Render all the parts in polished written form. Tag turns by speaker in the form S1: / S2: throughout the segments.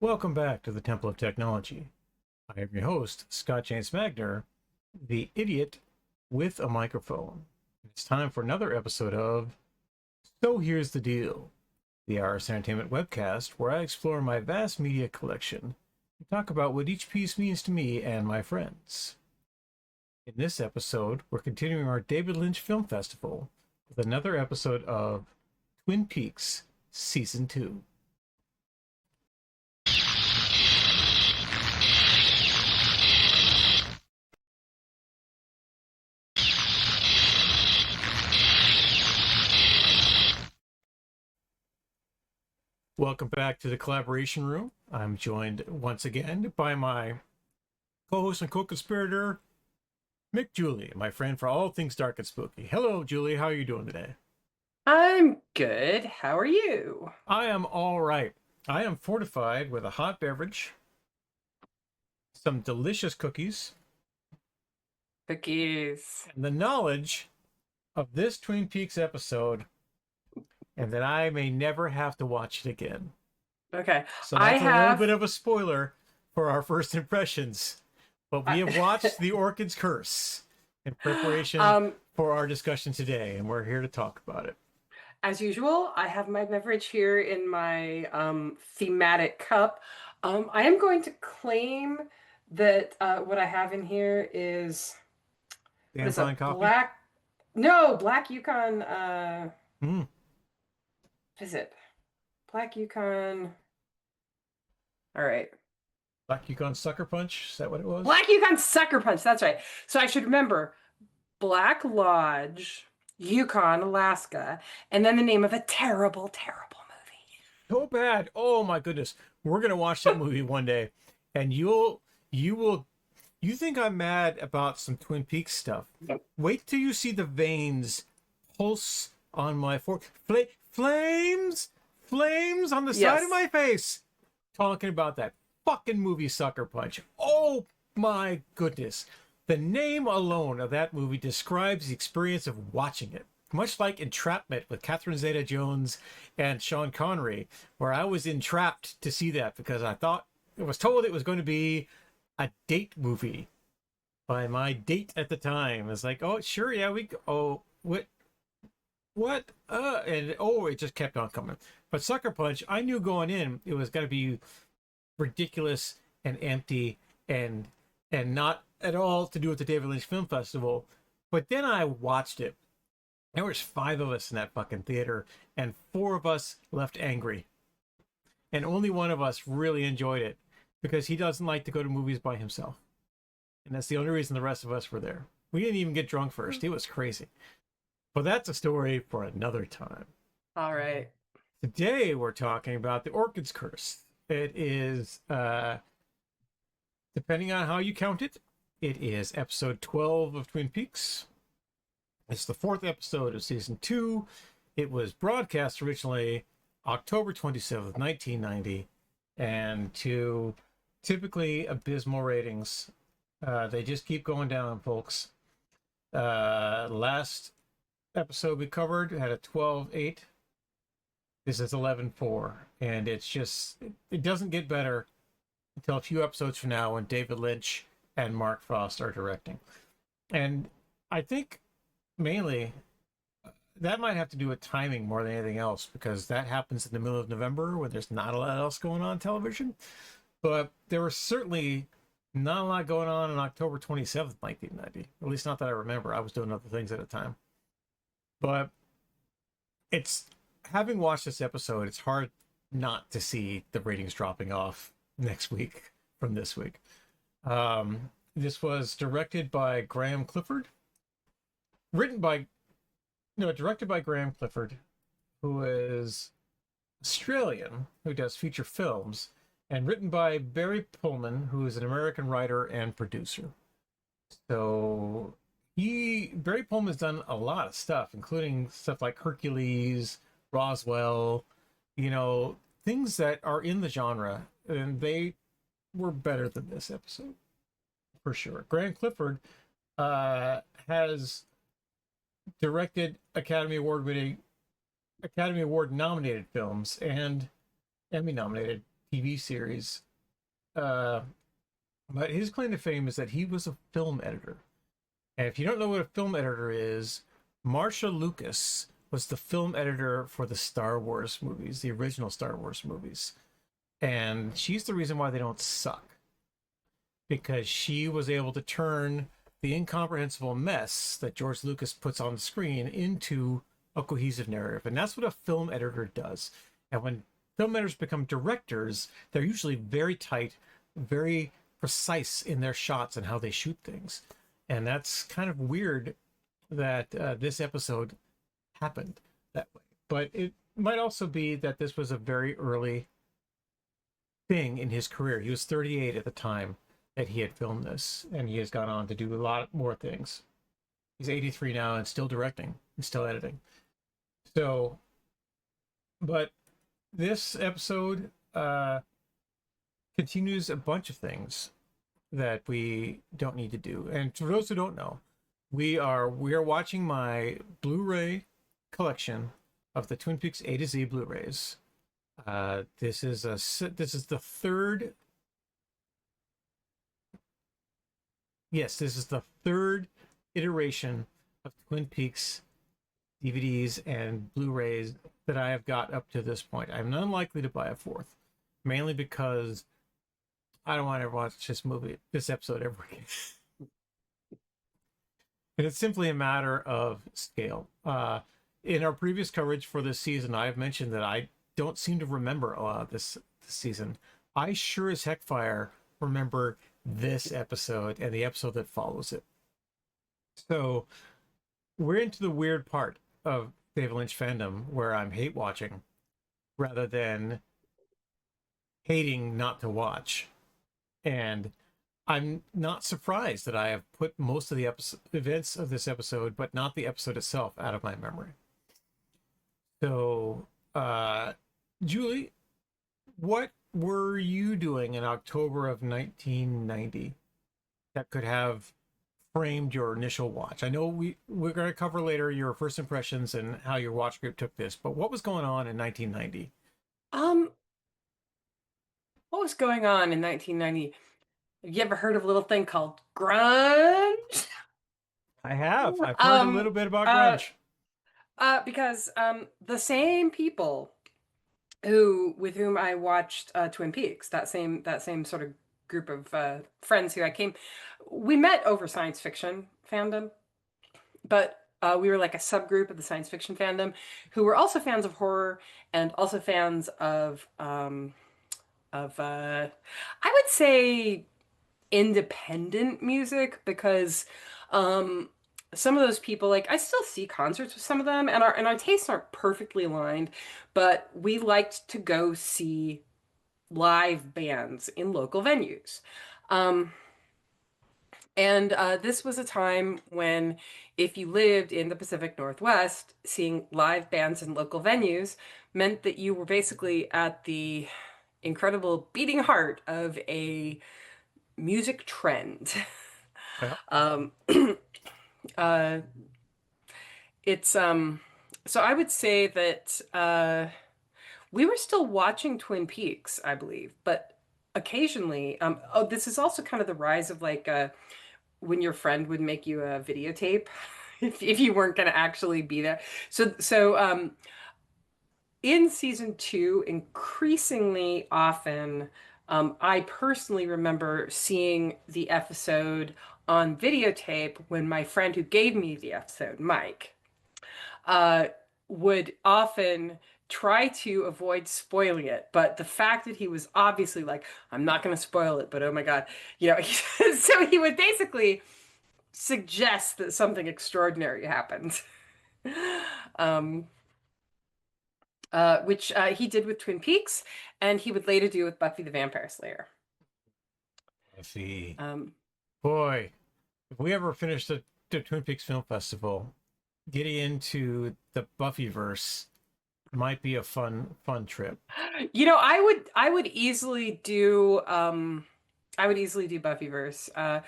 S1: Welcome back to the Temple of Technology. I am your host, Scott James Magner, the idiot with a microphone. It's time for another episode of So Here's the Deal, the RS Entertainment webcast where I explore my vast media collection and talk about what each piece means to me and my friends. In this episode, we're continuing our David Lynch Film Festival with another episode of Twin Peaks Season 2. Welcome back to the collaboration room. I'm joined once again by my co-host and co-conspirator, McJulie, my friend for all things dark and spooky. Hello, Julie. How are you doing today?
S2: I'm good. How are you?
S1: I am all right. I am fortified with a hot beverage, some delicious cookies,
S2: Cookies.
S1: and the knowledge of this Twin Peaks episode, and that I may never have to watch it again.
S2: Okay.
S1: So that's a little bit of a spoiler for our first impressions. But we have watched The Orchid's Curse in preparation for our discussion today, and we're here to talk about it.
S2: As usual, I have my beverage here in my thematic cup. I am going to claim that what I have in here is
S1: Fine coffee?
S2: Black Yukon. What is it? Black Yukon. All right.
S1: Black Yukon Sucker Punch? Is that what it was?
S2: Black Yukon Sucker Punch. That's right. So I should remember Black Lodge, Yukon, Alaska, and then the name of a terrible, terrible movie.
S1: So bad. Oh my goodness. We're gonna watch that movie one day, and you think I'm mad about some Twin Peaks stuff. Wait till you see the veins pulse on my forehead. Flames on the side of my face. Talking about that fucking movie Sucker Punch. Oh my goodness. The name alone of that movie describes the experience of watching it. Much like Entrapment with Catherine Zeta-Jones and Sean Connery, where I was entrapped to see that because I was told it was going to be a date movie by my date at the time. It's like, oh, sure, yeah, what? It just kept on coming. But Sucker Punch, I knew going in, it was going to be ridiculous and empty and not at all to do with the David Lynch Film Festival. But then I watched it. There was 5 of us in that fucking theater, and 4 of us left angry. And only one of us really enjoyed it because he doesn't like to go to movies by himself. And that's the only reason the rest of us were there. We didn't even get drunk first. It was crazy. But that's a story for another time.
S2: All right.
S1: Today we're talking about The Orchid's Curse. It is, depending on how you count it, it is episode 12 of Twin Peaks. It's the 4th episode of season 2. It was broadcast originally October 27th, 1990, and to typically abysmal ratings. They just keep going down, folks. Last episode we covered had a 12.8. This is 11.4, and it doesn't get better until a few episodes from now when David Lynch and Mark Frost are directing. And I think mainly that might have to do with timing more than anything else, because that happens in the middle of November when there's not a lot else going on television. But there was certainly not a lot going on October 27th, 1990. At least not that I remember. I was doing other things at the time. But having watched this episode, it's hard not to see the ratings dropping off next week from this week. This was directed by Graham Clifford. Directed by Graham Clifford, who is Australian, who does feature films, and written by Barry Pullman, who is an American writer and producer. So Barry Pullman's done a lot of stuff, including stuff like Hercules, Roswell, things that are in the genre, and they were better than this episode, for sure. Graham Clifford has directed Academy Award nominated films and Emmy nominated TV series. But his claim to fame is that he was a film editor. And if you don't know what a film editor is, Marcia Lucas was the film editor for the Star Wars movies, the original Star Wars movies. And she's the reason why they don't suck. Because she was able to turn the incomprehensible mess that George Lucas puts on the screen into a cohesive narrative. And that's what a film editor does. And when film editors become directors, they're usually very tight, very precise in their shots and how they shoot things. And that's kind of weird that this episode happened that way. But it might also be that this was a very early thing in his career. He was 38 at the time that he had filmed this, and he has gone on to do a lot more things. He's 83 now and still directing and still editing. So, but this episode continues a bunch of things that we don't need to do. And for those who don't know, we are watching my Blu-ray collection of the Twin Peaks A to Z Blu-rays. This is the third. Yes, this is the third iteration of Twin Peaks DVDs and Blu-rays that I have got up to this point. I'm unlikely to buy a fourth, mainly because I don't want to watch this episode ever again. And it's simply a matter of scale. In our previous coverage for this season, I have mentioned that I don't seem to remember this season. I sure as heck fire remember this episode and the episode that follows it. So we're into the weird part of David Lynch fandom where I'm hate watching rather than hating not to watch. And I'm not surprised that I have put most of the events of this episode, but not the episode itself, out of my memory. So, Julie, what were you doing in October of 1990 that could have framed your initial watch? I know we're going to cover later your first impressions and how your watch group took this, but what was going on in 1990?
S2: What was going on in 1990? Have you ever heard of a little thing called grunge?
S1: I have. I've heard a little bit about grunge.
S2: Because the same people with whom I watched Twin Peaks, that same sort of group of friends we met over science fiction fandom, but we were like a subgroup of the science fiction fandom who were also fans of horror and also fans of I would say independent music, because some of those people, like, I still see concerts with some of them, and our tastes aren't perfectly aligned, but we liked to go see live bands in local venues. And this was a time when, if you lived in the Pacific Northwest, seeing live bands in local venues meant that you were basically at the incredible beating heart of a music trend.
S1: Yeah.
S2: It's so I would say that we were still watching Twin Peaks, I believe, but occasionally, this is also kind of the rise of like when your friend would make you a videotape if you weren't going to actually be there. So in season 2, increasingly often, I personally remember seeing the episode on videotape when my friend who gave me the episode, Mike, would often try to avoid spoiling it. But the fact that he was obviously like, I'm not going to spoil it, but oh my God, so he would basically suggest that something extraordinary happened. Which he did with Twin Peaks, and he would later do with Buffy the Vampire Slayer.
S1: I see. Boy, if we ever finish the Twin Peaks Film Festival, getting into the Buffyverse might be a fun trip.
S2: I would easily do Buffyverse.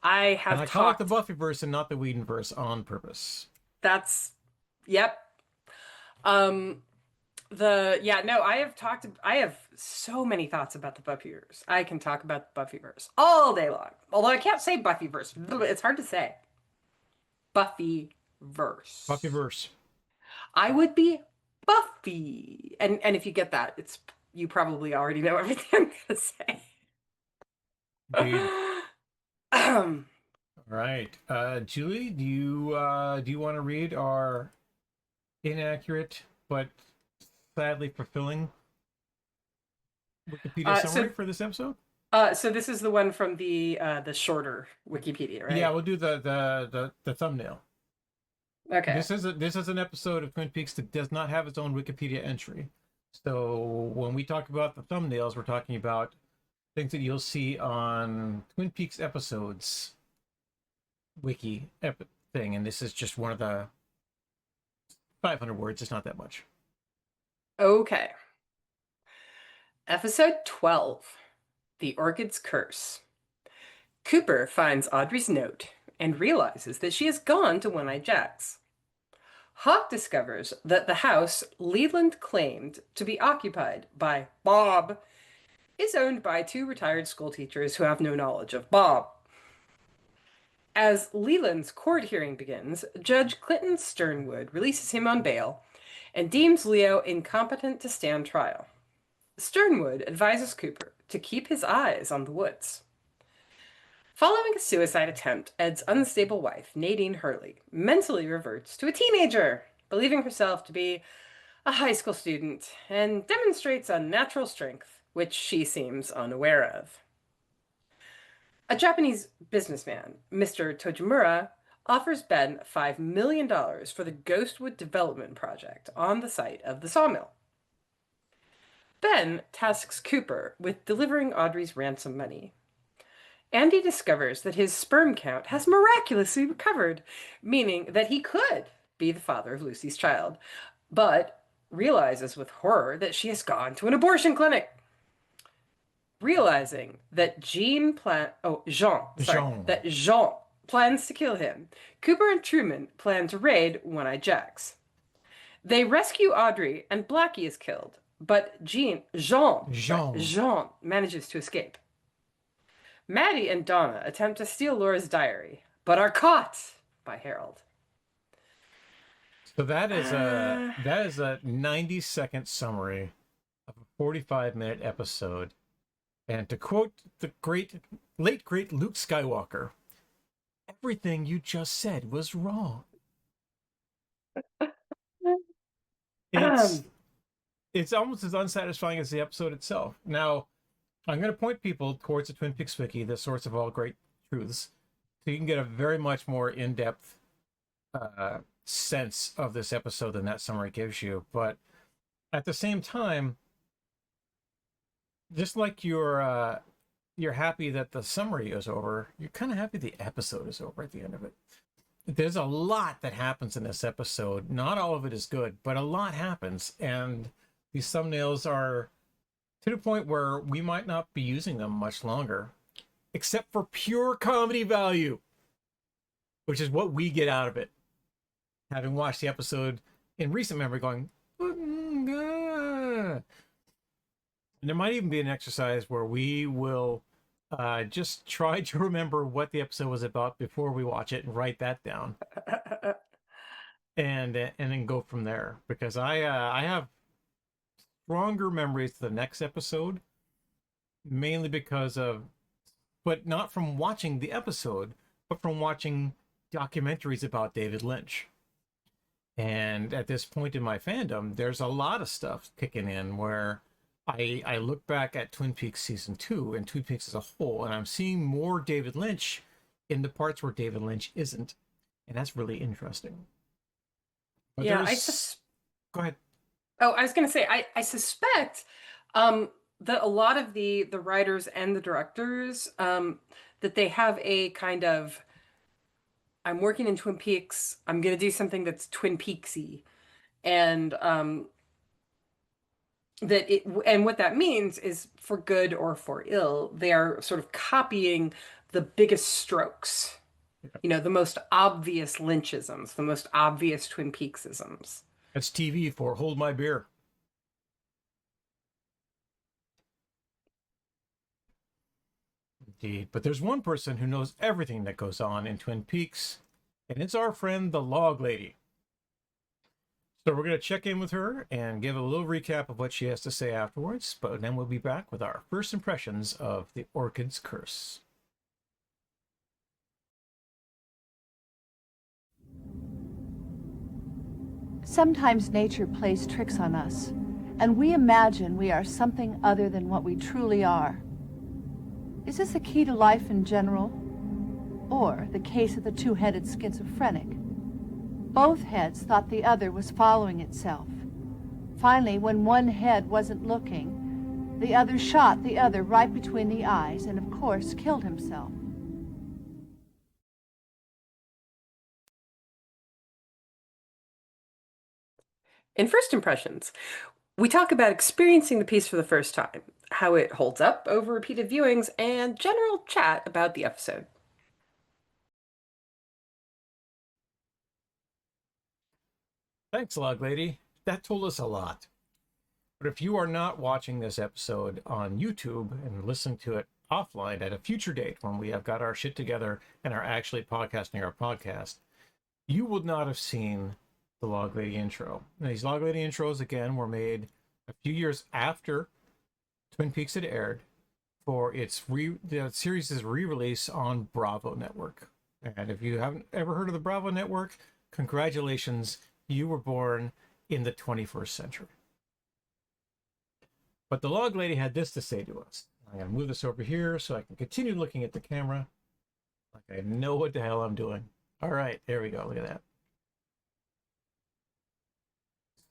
S2: I have
S1: and I call it the Buffyverse and not the Whedonverse on purpose.
S2: Yep. I have so many thoughts about the Buffyverse. I can talk about the Buffyverse all day long. Although I can't say Buffyverse. It's hard to say. Buffyverse.
S1: Buffyverse.
S2: I would be Buffy. And if you get that, it's you probably already know everything I'm gonna say.
S1: Indeed.
S2: Um,
S1: All right. Julie, do you want to read our inaccurate but sadly fulfilling Wikipedia summary for this episode?
S2: so this is the one from the shorter Wikipedia, right?
S1: Yeah, we'll do the thumbnail.
S2: Okay.
S1: This is an episode of Twin Peaks that does not have its own Wikipedia entry. So when we talk about the thumbnails, we're talking about things that you'll see on Twin Peaks episodes wiki thing, and this is just one of the 500 words. It's not that much.
S2: Okay. Episode 12, The Orchid's Curse. Cooper finds Audrey's note and realizes that she has gone to One-Eyed Jack's. Hawk discovers that the house Leland claimed to be occupied by Bob is owned by two retired schoolteachers who have no knowledge of Bob. As Leland's court hearing begins, Judge Clinton Sternwood releases him on bail and deems Leo incompetent to stand trial. Sternwood advises Cooper to keep his eyes on the woods. Following a suicide attempt, Ed's unstable wife, Nadine Hurley, mentally reverts to a teenager, believing herself to be a high school student, and demonstrates unnatural strength, which she seems unaware of. A Japanese businessman, Mr. Tojimura, offers Ben $5 million for the Ghostwood development project on the site of the sawmill. Ben tasks Cooper with delivering Audrey's ransom money. Andy discovers that his sperm count has miraculously recovered, meaning that he could be the father of Lucy's child, but realizes with horror that she has gone to an abortion clinic. Realizing that Jean plans to kill him, Cooper and Truman plan to raid One-Eyed Jack's. They rescue Audrey and Blackie is killed, but Jean manages to escape. Maddie and Donna attempt to steal Laura's diary, but are caught by Harold.
S1: So that is a 90-second summary of a 45-minute episode. And to quote the late great Luke Skywalker, everything you just said was wrong. It's almost as unsatisfying as the episode itself. Now, I'm going to point people towards the Twin Peaks Wiki, the source of all great truths, so you can get a very much more in-depth sense of this episode than that summary gives you. But at the same time, just like you're happy that the summary is over, you're kind of happy the episode is over at the end of it. There's a lot that happens in this episode. Not all of it is good, but a lot happens, and these thumbnails are to the point where we might not be using them much longer, except for pure comedy value, which is what we get out of it. Having watched the episode in recent memory going, and there might even be an exercise where we will just try to remember what the episode was about before we watch it and write that down. and then go from there, because I have stronger memories to the next episode, mainly because of, but not from watching the episode, but from watching documentaries about David Lynch. And at this point in my fandom, there's a lot of stuff kicking in where I look back at Twin Peaks season 2 and Twin Peaks as a whole, and I'm seeing more David Lynch in the parts where David Lynch isn't, and that's really interesting. But
S2: yeah,
S1: go ahead.
S2: Oh, I was going to say, I suspect that a lot of the writers and the directors, that they have a kind of, I'm working in Twin Peaks, I'm going to do something that's Twin Peaksy. And what that means is, for good or for ill, they are sort of copying the biggest strokes. You know, the most obvious Lynchisms, the most obvious Twin Peaksisms.
S1: That's TV for Hold My Beer. Indeed. But there's one person who knows everything that goes on in Twin Peaks, and it's our friend, the Log Lady. So we're going to check in with her and give a little recap of what she has to say afterwards, but then we'll be back with our first impressions of the Orchid's Curse.
S3: Sometimes nature plays tricks on us, and we imagine we are something other than what we truly are. Is this a key to life in general? Or the case of the two-headed schizophrenic? Both heads thought the other was following itself. Finally, when one head wasn't looking, the other shot the other right between the eyes and, of course, killed himself.
S2: In first impressions, we talk about experiencing the piece for the first time, how it holds up over repeated viewings, and general chat about the episode.
S1: Thanks, Log Lady. That told us a lot. But if you are not watching this episode on YouTube and listening to it offline at a future date when we have got our shit together and are actually podcasting our podcast, you would not have seen the Log Lady intro. Now, these Log Lady intros, again, were made a few years after Twin Peaks had aired for its the series' re-release on Bravo Network. And if you haven't ever heard of the Bravo Network, congratulations, you were born in the 21st century. But the Log Lady had this to say to us. I'm going to move this over here so I can continue looking at the camera like I know what the hell I'm doing. All right, there we go. Look at that.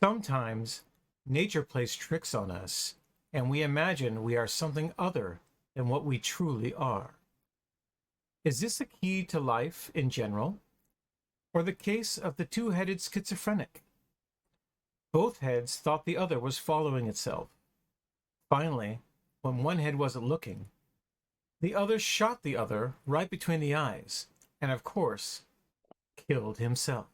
S1: Sometimes nature plays tricks on us, and we imagine we are something other than what we truly are. Is this a key to life in general, or the case of the two-headed schizophrenic? Both heads thought the other was following itself. Finally, when one head wasn't looking, the other shot the other right between the eyes, and of course, killed himself.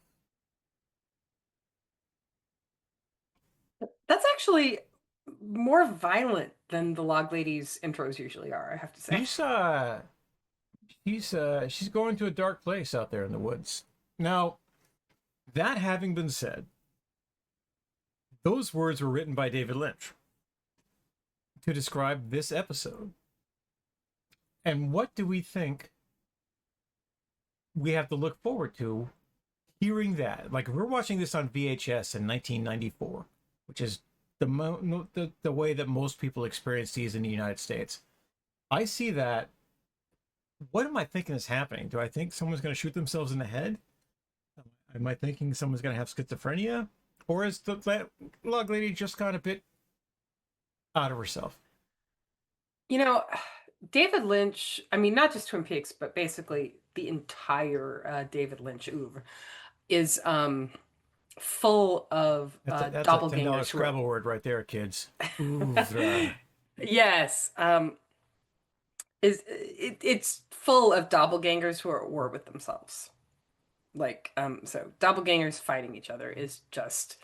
S2: That's actually more violent than the Log Lady's intros usually are, I have to say.
S1: She's going to a dark place out there in the woods. Now, that having been said, those words were written by David Lynch to describe this episode. And what do we think we have to look forward to hearing that? Like, if we're watching this on VHS in 1994, which is the way that most people experience these in the United States. I see that. What am I thinking is happening? Do I think someone's going to shoot themselves in the head? Am I thinking someone's going to have schizophrenia? Or is the Log Lady just got a bit out of herself?
S2: You know, David Lynch, I mean, not just Twin Peaks, but basically the entire David Lynch oeuvre is full of
S1: that's
S2: doppelgangers.
S1: $10 Scrabble word right there, kids. Oeuvre.
S2: Yes. It's full of doppelgangers who are at war with themselves. Like, so doppelgangers fighting each other is just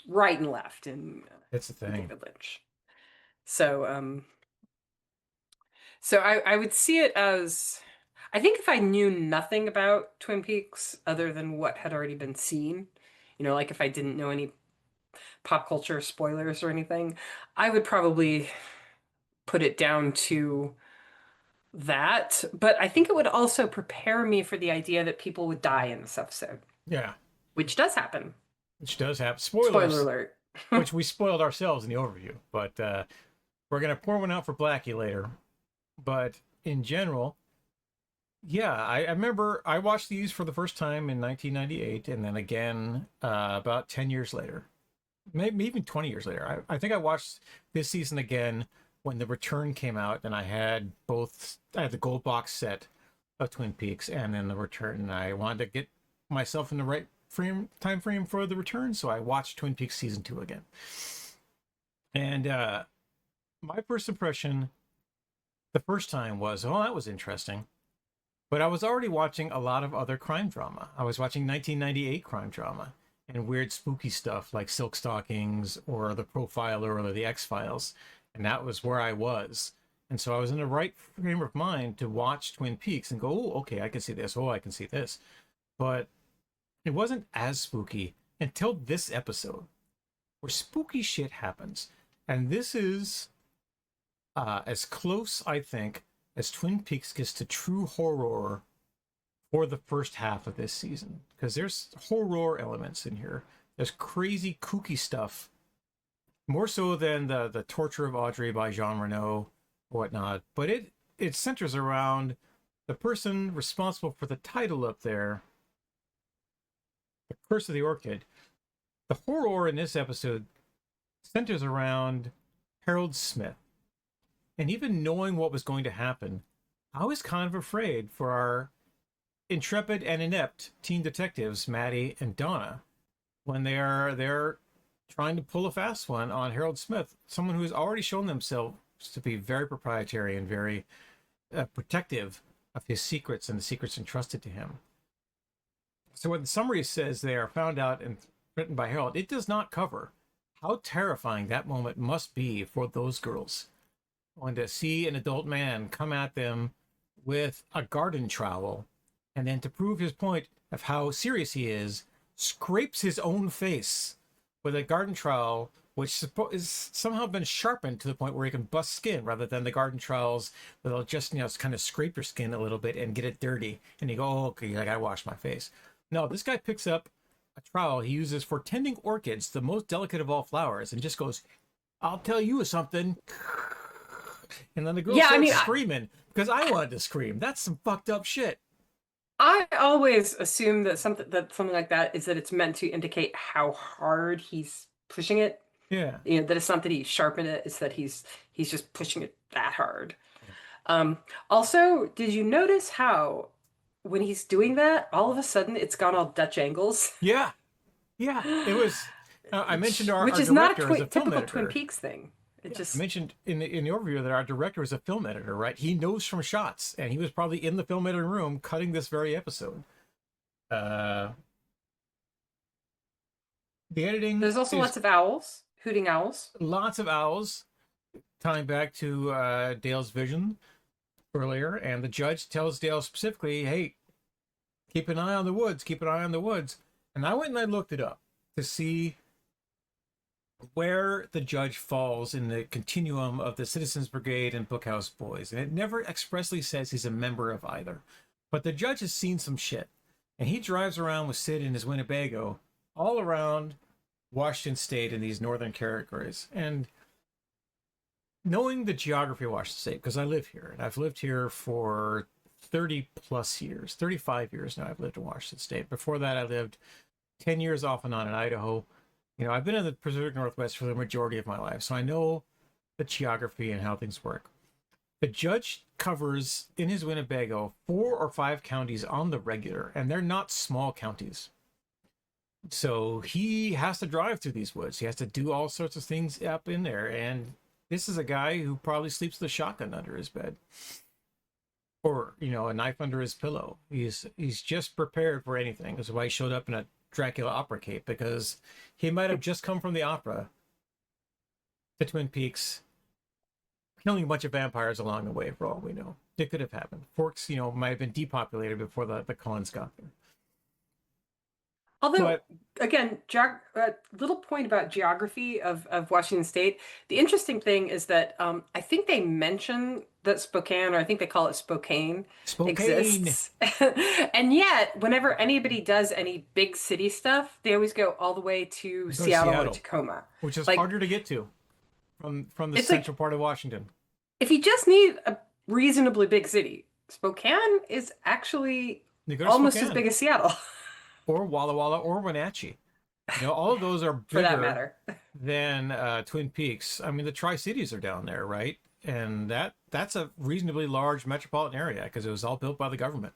S2: right and left in
S1: It's the thing.
S2: David Lynch. So, so I would see it as, I think if I knew nothing about Twin Peaks other than what had already been seen, you know, like if I didn't know any pop culture spoilers or anything, I would probably put it down to that. But I think it would also prepare me for the idea that people would die in this episode.
S1: Yeah.
S2: Which does happen.
S1: Which does happen. Spoilers.
S2: Spoiler alert.
S1: Which we spoiled ourselves in the overview. But we're going to pour one out for Blackie later. But in general, yeah, I remember I watched these for the first time in 1998 and then again about 10 years later. Maybe even 20 years later. I think I watched this season again when The Return came out, and I had the gold box set of Twin Peaks and then The Return, and I wanted to get myself in the right time frame for The Return, so I watched Twin Peaks season 2 again. And my first impression the first time was, oh, that was interesting. But I was already watching a lot of other crime drama. I was watching 1998 crime drama and weird spooky stuff like Silk Stockings or The Profiler or The X-Files. And that was where I was And so I was in the right frame of mind to watch Twin Peaks and go, oh, okay, I can see this. Oh, I can see this. But it wasn't as spooky until this episode, where spooky shit happens. And this is as close, I think, as Twin Peaks gets to true horror for the first half of this season. Because there's horror elements in here. There's crazy, kooky stuff. More so than the torture of Audrey by Jean Reno or whatnot. But it centers around the person responsible for the title up there, The Curse of the Orchid. The horror in this episode centers around Harold Smith. And even knowing what was going to happen, I was kind of afraid for our intrepid and inept teen detectives, Maddie and Donna, when they're trying to pull a fast one on Harold Smith, someone who has already shown themselves to be very proprietary and very protective of his secrets and the secrets entrusted to him. So when the summary says they are found out and written by Harold, it does not cover how terrifying that moment must be for those girls. When to see an adult man come at them with a garden trowel, and then to prove his point of how serious he is, scrapes his own face with a garden trowel, which is somehow been sharpened to the point where he can bust skin, rather than the garden trowels that'll just, kind of scrape your skin a little bit and get it dirty. And you go, oh, okay, I gotta wash my face. No, this guy picks up a trowel he uses for tending orchids, the most delicate of all flowers, and just goes, I'll tell you something. And then the girl starts screaming because I wanted to scream. That's some fucked up shit.
S2: I always assume that something like that is that it's meant to indicate how hard he's pushing it.
S1: Yeah.
S2: That it's not that he sharpened it, it's that he's just pushing it that hard. Also, did you notice how when he's doing that, all of a sudden it's gone all Dutch angles?
S1: Yeah. Yeah. It was I mentioned our
S2: which is
S1: director
S2: not
S1: is
S2: a
S1: a film
S2: typical
S1: editor.
S2: Twin Peaks thing.
S1: I mentioned in the overview that our director is a film editor, right? He knows from shots, and he was probably in the film editing room cutting this very episode. The editing.
S2: There's also lots of owls, hooting owls.
S1: Lots of owls, tying back to Dale's vision earlier, and the judge tells Dale specifically, "Hey, keep an eye on the woods. Keep an eye on the woods." And I went and I looked it up to see where the judge falls in the continuum of the Citizens Brigade and Bookhouse Boys. And it never expressly says he's a member of either. But the judge has seen some shit. And he drives around with Sid in his Winnebago all around Washington State in these northern territories. And knowing the geography of Washington State, because I live here, and I've lived here for 30 plus years, 35 years now I've lived in Washington State. Before that, I lived 10 years off and on in Idaho. I've been in the Pacific Northwest for the majority of my life, so I know the geography and how things work. The judge covers, in his Winnebago, 4 or 5 counties on the regular, and they're not small counties. So he has to drive through these woods. He has to do all sorts of things up in there, and this is a guy who probably sleeps with a shotgun under his bed. Or, a knife under his pillow. He's just prepared for anything. That's why he showed up in a Dracula opera cape, because he might have just come from the opera to Twin Peaks, killing a bunch of vampires along the way, for all we know. It could have happened. Forks, might have been depopulated before the Collins got there.
S2: Although, again, little point about geography of Washington State. The interesting thing is that I think they mention that Spokane, or I think they call it Spokane. Exists. And yet, whenever anybody does any big city stuff, they always go all the way to Seattle or Tacoma.
S1: Which is harder to get to from the central part of Washington.
S2: If you just need a reasonably big city, Spokane is actually almost as big as Seattle.
S1: Or Walla Walla or Wenatchee. All of those are bigger
S2: for that matter
S1: than Twin Peaks. I mean, the Tri-Cities are down there, right? And that's a reasonably large metropolitan area because it was all built by the government.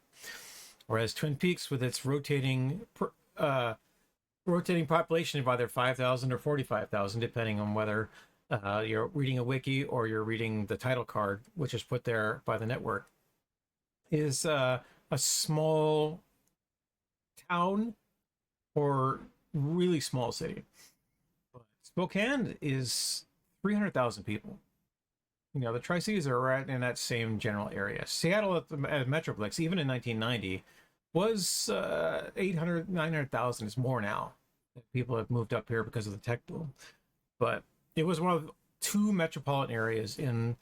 S1: Whereas Twin Peaks, with its rotating population of either 5,000 or 45,000, depending on whether you're reading a wiki or you're reading the title card, which is put there by the network, is a small town or really small city. Spokane is 300,000 people. You know, the Tri-Cities are right in that same general area. Seattle at Metroplex, even in 1990, was 800, 900,000. It's more now. People have moved up here because of the tech boom. But it was one of 2 metropolitan areas in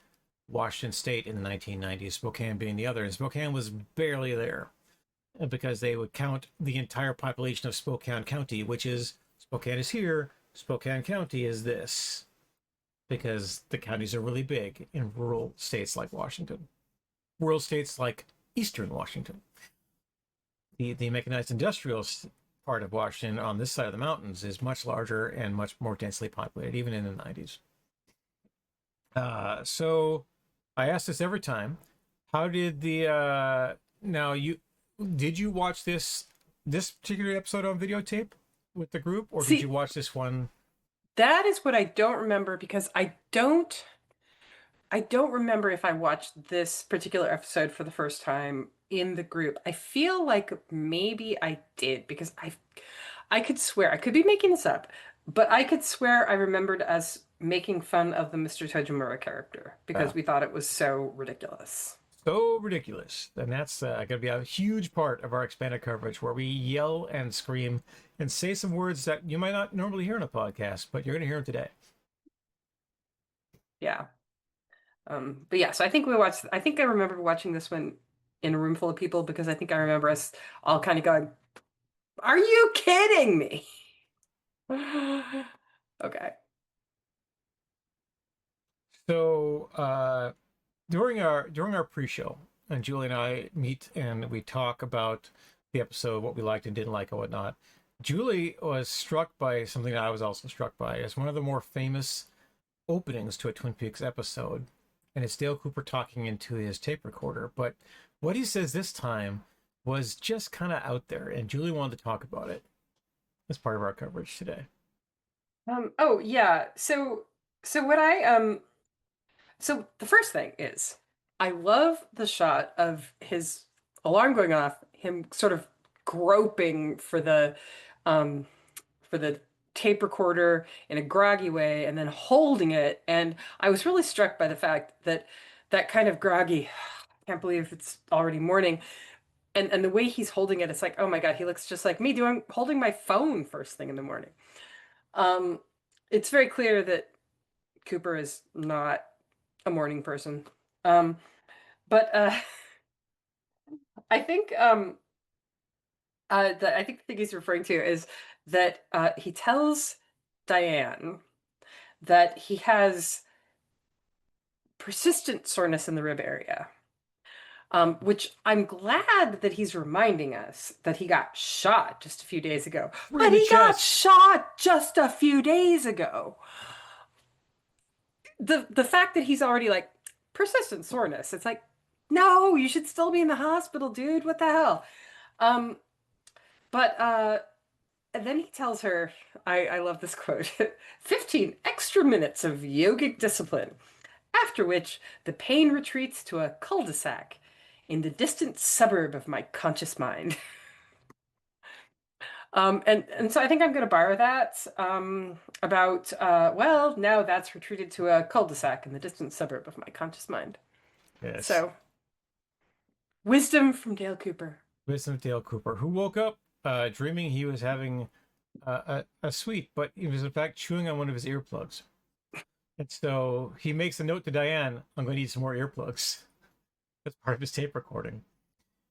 S1: Washington State in the 1990s, Spokane being the other. And Spokane was barely there because they would count the entire population of Spokane County, which is Spokane is here, Spokane County is this, because the counties are really big in rural states like Washington, rural states like Eastern Washington. The mechanized industrial part of Washington on this side of the mountains is much larger and much more densely populated, even in the 90s. So I ask this every time. How did the did you watch this particular episode on videotape with the group, or did you watch this one?
S2: That is what I don't remember, because I don't remember if I watched this particular episode for the first time in the group. I feel like maybe I did, because I could swear, I could be making this up, but I could swear I remembered us making fun of the Mr. Tojimura character because we thought it was so ridiculous.
S1: So ridiculous. And that's going to be a huge part of our expanded coverage, where we yell and scream and say some words that you might not normally hear in a podcast, but you're going to hear them today.
S2: Yeah. But yeah, so I think I remember watching this one in a room full of people, because I think I remember us all kind of going, "Are you kidding me?" Okay.
S1: So during our pre-show, and Julie and I meet and we talk about the episode, what we liked and didn't like and whatnot. Julie was struck by something that I was also struck by as one of the more famous openings to a Twin Peaks episode, and it's Dale Cooper talking into his tape recorder. But what he says this time was just kind of out there, and Julie wanted to talk about it as part of our coverage today.
S2: Oh yeah. So the first thing is, I love the shot of his alarm going off, him sort of groping for the tape recorder in a groggy way, and then holding it. And I was really struck by the fact that that kind of groggy, I can't believe it's already morning, and the way he's holding it, it's like, oh my God, he looks just like me holding my phone first thing in the morning. It's very clear that Cooper is not a morning person. But I think I think the thing he's referring to is that he tells Diane that he has persistent soreness in the rib area, which I'm glad that he's reminding us that he got shot just a few days ago. But he got shot just a few days ago. The fact that he's already like, persistent soreness, it's like, no, you should still be in the hospital, dude. What the hell? But and then he tells her, I love this quote, 15 extra minutes of yogic discipline, after which the pain retreats to a cul-de-sac in the distant suburb of my conscious mind. And so I think I'm going to borrow that about, well, now that's retreated to a cul-de-sac in the distant suburb of my conscious mind.
S1: Yes.
S2: So, wisdom from Dale Cooper.
S1: Wisdom of Dale Cooper, who woke up dreaming he was having a sweet, but he was in fact chewing on one of his earplugs. And so he makes a note to Diane, I'm going to need some more earplugs. That's part of his tape recording.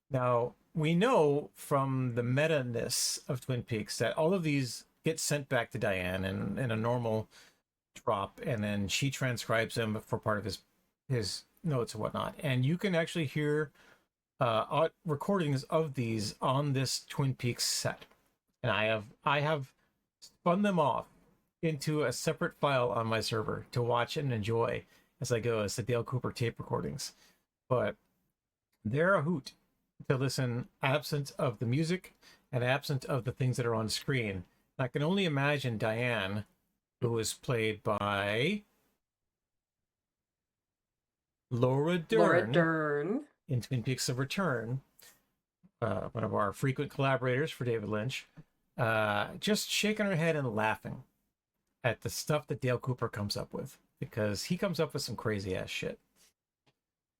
S1: Now, we know from the meta-ness of Twin Peaks that all of these get sent back to Diane in a normal drop, and then she transcribes them for part of his notes and whatnot. And you can actually hear recordings of these on this Twin Peaks set. And I have spun them off into a separate file on my server to watch and enjoy as I go as the Dale Cooper tape recordings. But they're a hoot to listen, absent of the music and absent of the things that are on screen. And I can only imagine Diane, who was played by Laura Dern in Twin Peaks of Return, one of our frequent collaborators for David Lynch, just shaking her head and laughing at the stuff that Dale Cooper comes up with. because he comes up with some crazy ass shit.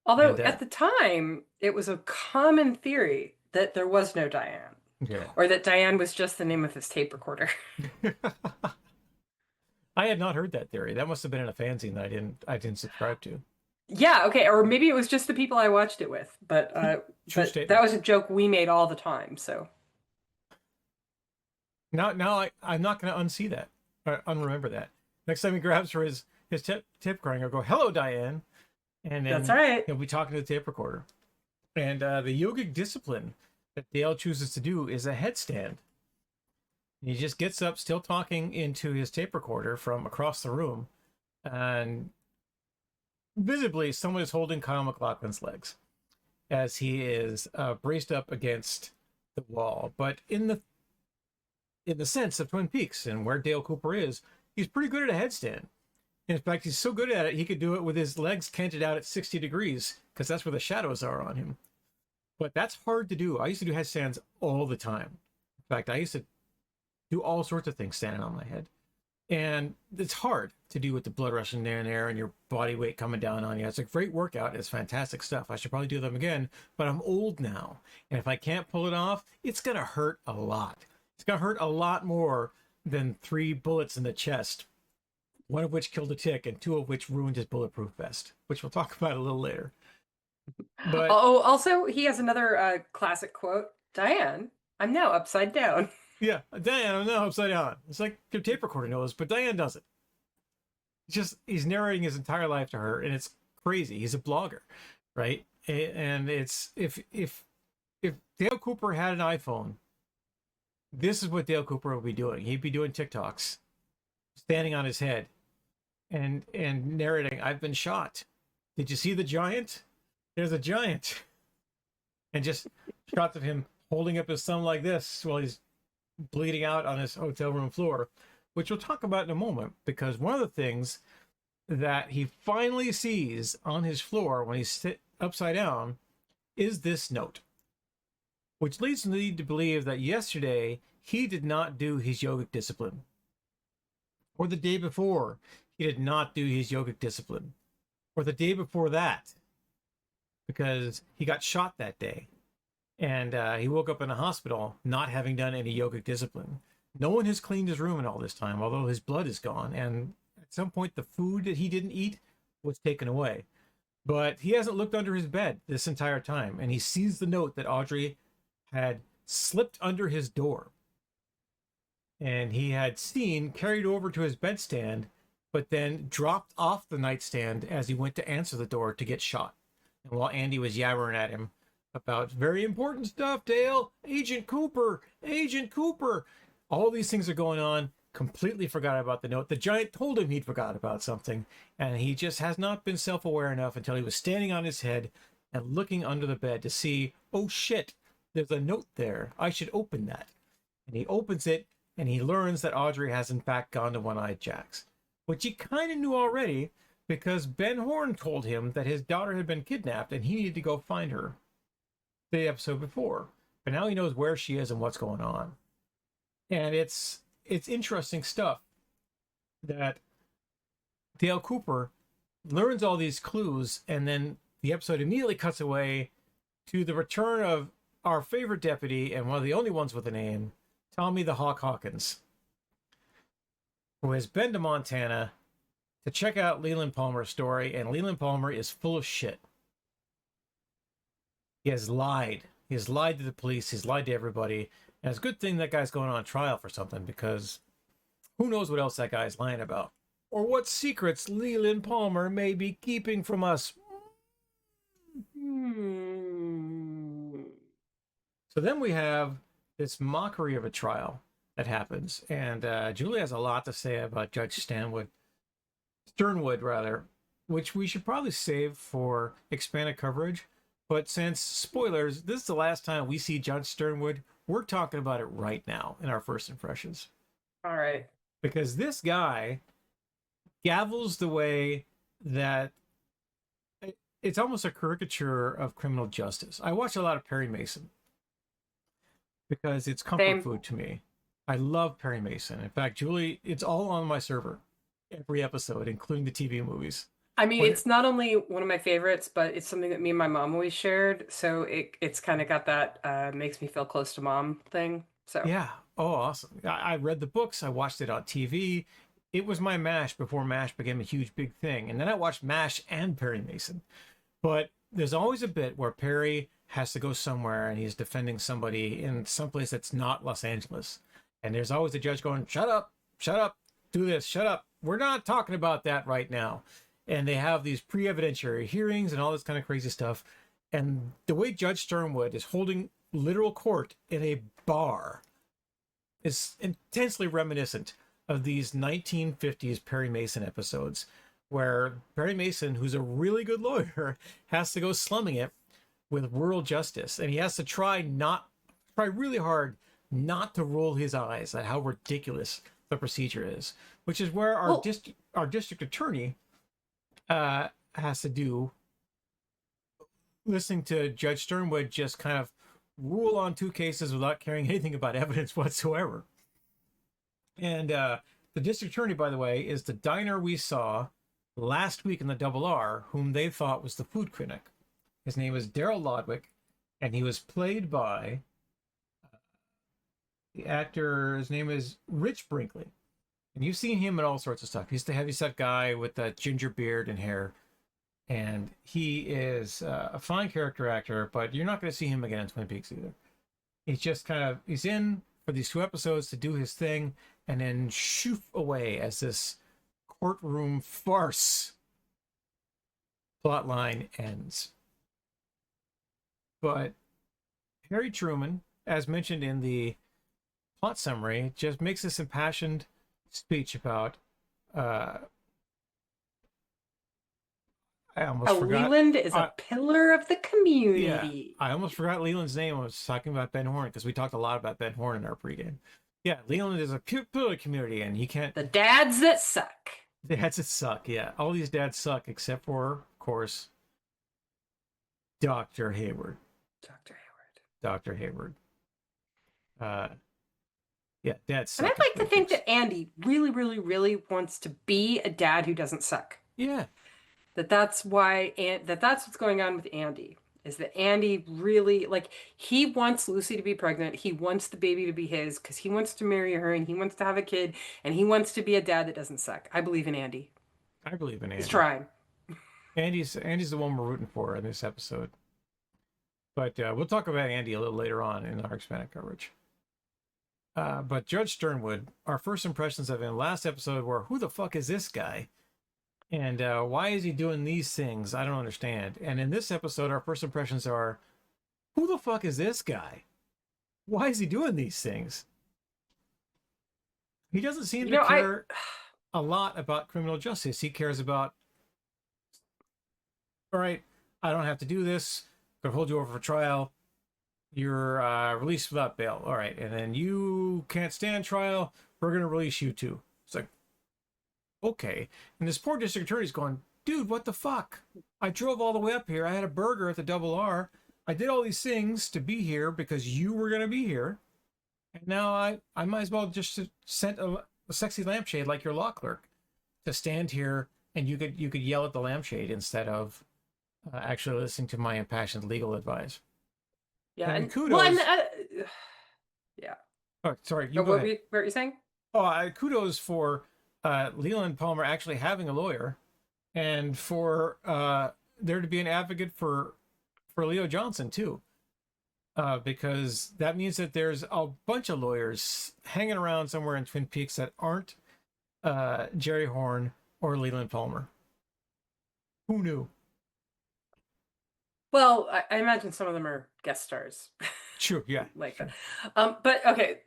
S2: Although
S1: And,
S2: at the time, it was a common theory that there was no Diane,
S1: yeah.
S2: or that Diane was just the name of his tape recorder.
S1: I had not heard that theory. That must have been in a fanzine that I didn't subscribe to.
S2: Yeah, okay, or maybe it was just the people I watched it with, but
S1: Statement.
S2: that was a joke we made all the time. So
S1: Now I'm not going to unsee that or unremember that. Next time he grabs for his tape recording, I'll go, "Hello, Diane," and then
S2: that's right.
S1: he'll be talking to the tape recorder. And the yogic discipline that Dale chooses to do is a headstand. He just gets up, still talking into his tape recorder from across the room, and visibly someone is holding Kyle MacLachlan's legs as he is braced up against the wall. But in the sense of Twin Peaks and where Dale Cooper is, he's pretty good at a headstand. In fact, he's so good at it, he could do it with his legs canted out at 60 degrees, because that's where the shadows are on him. But that's hard to do. I used to do headstands all the time. In fact, I used to do all sorts of things standing on my head. And it's hard to do with the blood rushing there and there and your body weight coming down on you. It's a great workout. It's fantastic stuff. I should probably do them again, but I'm old now. And if I can't pull it off, it's going to hurt a lot. It's going to hurt a lot more than 3 bullets in the chest, one of which killed a tick and 2 of which ruined his bulletproof vest, which we'll talk about a little later. But
S2: also, he has another classic quote: "Diane, I'm now upside down."
S1: yeah, Diane, I'm now upside down. It's like your tape recorder knows, but Diane doesn't. He's narrating his entire life to her, and it's crazy. He's a blogger, right? And it's if Dale Cooper had an iPhone, this is what Dale Cooper would be doing. He'd be doing TikToks, standing on his head, and narrating, "I've been shot. Did you see the giant? There's a giant." And just shots of him holding up his thumb like this while he's bleeding out on his hotel room floor, which we'll talk about in a moment, because one of the things that he finally sees on his floor when he's upside down is this note, which leads me to believe that yesterday he did not do his yogic discipline, or the day before he did not do his yogic discipline, or the day before that, because he got shot that day. And he woke up in a hospital not having done any yogic discipline. No one has cleaned his room in all this time, although his blood is gone. And at some point, the food that he didn't eat was taken away. But he hasn't looked under his bed this entire time. And he sees the note that Audrey had slipped under his door. And he had seen carried over to his bedstand, but then dropped off the nightstand as he went to answer the door to get shot. And while Andy was yammering at him about very important stuff, Dale, Agent Cooper, all these things are going on, completely forgot about the note. The giant told him he'd forgot about something, and he just has not been self-aware enough until he was standing on his head and looking under the bed to see, oh shit, there's a note there. I should open that. And he opens it, and he learns that Audrey has in fact gone to One-Eyed Jack's, which he kind of knew already, because Ben Horn told him that his daughter had been kidnapped and he needed to go find her the episode before. But now he knows where she is and what's going on. And it's interesting stuff that Dale Cooper learns all these clues, and then the episode immediately cuts away to the return of our favorite deputy and one of the only ones with a name, Tommy the Hawk Hawkins, who has been to Montana to check out Leland Palmer's story, and Leland Palmer is full of shit. He has lied. He has lied to the police. He's lied to everybody. And it's a good thing that guy's going on trial for something, because who knows what else that guy's lying about, or what secrets Leland Palmer may be keeping from us. So then we have this mockery of a trial that happens, and Julie has a lot to say about Judge Sternwood, which we should probably save for expanded coverage. But since, spoilers, this is the last time we see Judge Sternwood, we're talking about it right now in our first impressions.
S2: All right.
S1: Because this guy gavels the way that it's almost a caricature of criminal justice. I watch a lot of Perry Mason because it's comfort food to me. I love Perry Mason. In fact, Julie, it's all on my server. every episode, including the TV movies.
S2: I mean,
S1: When-
S2: it's not only one of my favorites, but it's something that me and my mom always shared. So it's kind of got that makes me feel close to mom thing. So
S1: Yeah. Oh, awesome. I read the books. I watched it on TV. It was my MASH before MASH became a huge, big thing. And then I watched MASH and Perry Mason. But there's always a bit where Perry has to go somewhere and he's defending somebody in someplace that's not Los Angeles. And there's always the judge going, shut up, do this, shut up. We're not talking about that right now. And they have these pre-evidentiary hearings and all this kind of crazy stuff. And the way Judge Sternwood is holding literal court in a bar is intensely reminiscent of these 1950s Perry Mason episodes, where Perry Mason, who's a really good lawyer, has to go slumming it with rural justice. And he has to try really hard not to roll his eyes at how ridiculous the procedure is, which is where our district attorney has to do, listening to Judge Sternwood just kind of rule on 2 cases without caring anything about evidence whatsoever. And the district attorney, by the way, is the diner we saw last week in the Double R, whom they thought was the food critic. His name is Daryl Lodwick, and he was played by the actor. His name is Rich Brinkley. And you've seen him in all sorts of stuff. He's the heavyset guy with that ginger beard and hair. And he is a fine character actor, but you're not going to see him again in Twin Peaks either. He's just he's in for these 2 episodes to do his thing and then shoof away as this courtroom farce plotline ends. But Harry Truman, as mentioned in the plot summary, just makes this impassioned speech about I almost forgot.
S2: Leland is a pillar of the community.
S1: Yeah, I almost forgot Leland's name. I was talking about Ben Horn because we talked a lot about Ben Horn in our pregame. Yeah, Leland is a pillar of the community, and he can't.
S2: The dads that suck.
S1: Dads that suck. Yeah, all these dads suck except for, of course, Dr. Hayward. Dr. Hayward. Yeah, dads suck.
S2: And I'd like to think that Andy really, really, really wants to be a dad who doesn't suck.
S1: Yeah.
S2: That's why, that's what's going on with Andy, is that Andy really, he wants Lucy to be pregnant. He wants the baby to be his because he wants to marry her and he wants to have a kid and he wants to be a dad that doesn't suck. I believe in Andy.
S1: I believe in Andy.
S2: He's trying.
S1: Andy's the one we're rooting for in this episode. But we'll talk about Andy a little later on in our expanded coverage. But Judge Sternwood, our first impressions of him last episode were, who the fuck is this guy? And why is he doing these things? I don't understand. And in this episode, our first impressions are, who the fuck is this guy? Why is he doing these things? He doesn't seem to care a lot about criminal justice. He cares about, all right, I don't have to do this. I'm going to hold you over for trial. You're released without bail. All right. And then you can't stand trial. We're going to release you too. It's like, okay. And this poor district attorney's going, dude, what the fuck? I drove all the way up here. I had a burger at the Double R. I did all these things to be here because you were going to be here. And now I might as well just send a sexy lampshade like your law clerk to stand here and you could yell at the lampshade instead of actually listening to my impassioned legal advice.
S2: Yeah.
S1: And kudos.
S2: Well, yeah.
S1: Oh, sorry.
S2: What were you saying?
S1: Oh, kudos for Leland Palmer actually having a lawyer, and for there to be an advocate for Leo Johnson too, because that means that there's a bunch of lawyers hanging around somewhere in Twin Peaks that aren't Jerry Horn or Leland Palmer. Who knew?
S2: Well, I imagine some of them are guest stars.
S1: True, yeah.
S2: Like that. But okay,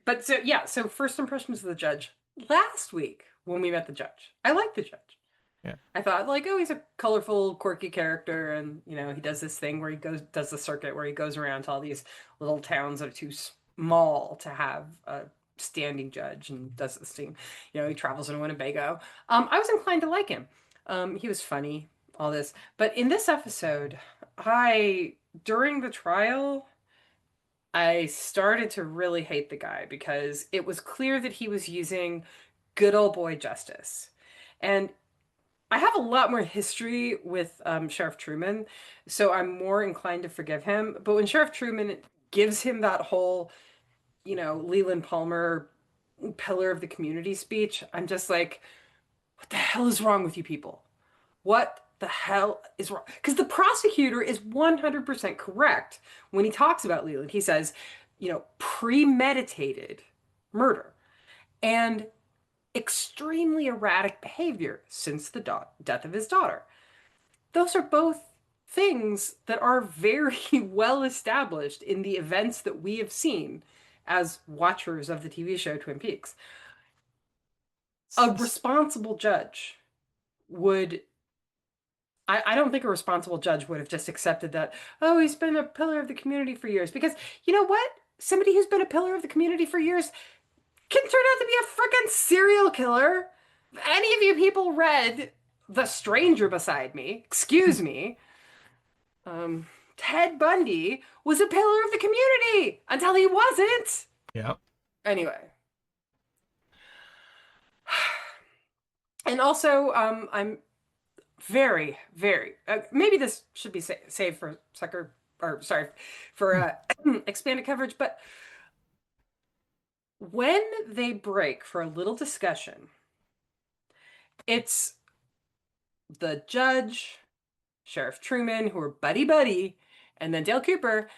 S2: so first impressions of the judge. Last week when we met the judge, I liked the judge.
S1: Yeah.
S2: I thought he's a colorful, quirky character, and he does this thing where he does the circuit where he goes around to all these little towns that are too small to have a standing judge, and does this thing. He travels in Winnebago. I was inclined to like him. He was funny, all this. But in this episode, during the trial, I started to really hate the guy because it was clear that he was using good old boy justice. And I have a lot more history with Sheriff Truman, so I'm more inclined to forgive him. But when Sheriff Truman gives him that whole, Leland Palmer pillar of the community speech, I'm just like, what the hell is wrong with you people? What the hell is wrong? Because the prosecutor is 100% correct when he talks about Leland. He says, premeditated murder and extremely erratic behavior since the death of his daughter. Those are both things that are very well established in the events that we have seen as watchers of the TV show Twin Peaks. A responsible judge would I don't think a responsible judge would have just accepted that, oh, he's been a pillar of the community for years. Because you know what? Somebody who's been a pillar of the community for years can turn out to be a freaking serial killer. If any of you people read The Stranger Beside Me, excuse me, Ted Bundy was a pillar of the community until he wasn't.
S1: Yeah.
S2: Anyway. And also, I'm very, very, maybe this should be saved for expanded coverage, but when they break for a little discussion, it's the judge, Sheriff Truman, who are buddy-buddy, and then Dale Cooper.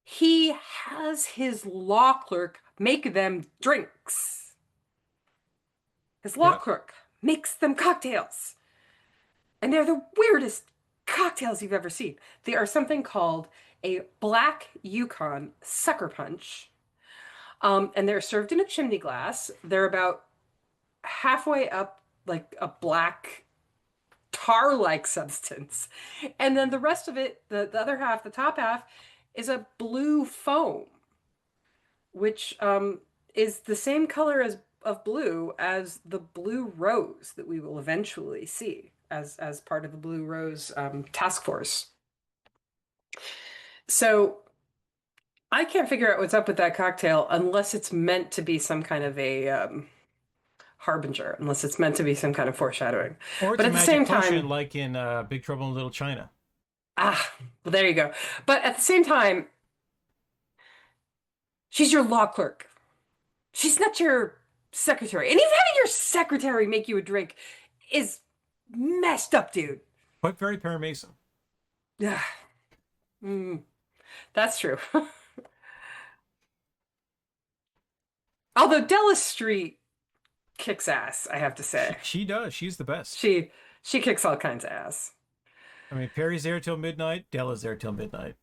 S2: He has his law clerk make them drinks. His law clerk makes them cocktails. And they're the weirdest cocktails you've ever seen. They are something called a Black Yukon Sucker Punch. And they're served in a chimney glass. They're about halfway up, like a black tar-like substance. And then the rest of it, the other half, the top half, is a blue foam, which is the same color of blue as the blue rose that we will eventually see as part of the Blue Rose task force. So I can't figure out what's up with that cocktail unless it's meant to be some kind of a harbinger, unless it's meant to be some kind of foreshadowing.
S1: Or it's
S2: but
S1: a
S2: at the
S1: magic
S2: same
S1: potion,
S2: time,
S1: like in Big Trouble in Little China.
S2: well, there you go. But at the same time, she's your law clerk. She's not your secretary. And even having your secretary make you a drink is messed up, dude.
S1: But very Perry Mason.
S2: Yeah. That's true. Although Della Street kicks ass, I have to say.
S1: She does. She's the best.
S2: She kicks all kinds of ass.
S1: I mean, Perry's there till midnight. Della's there till midnight.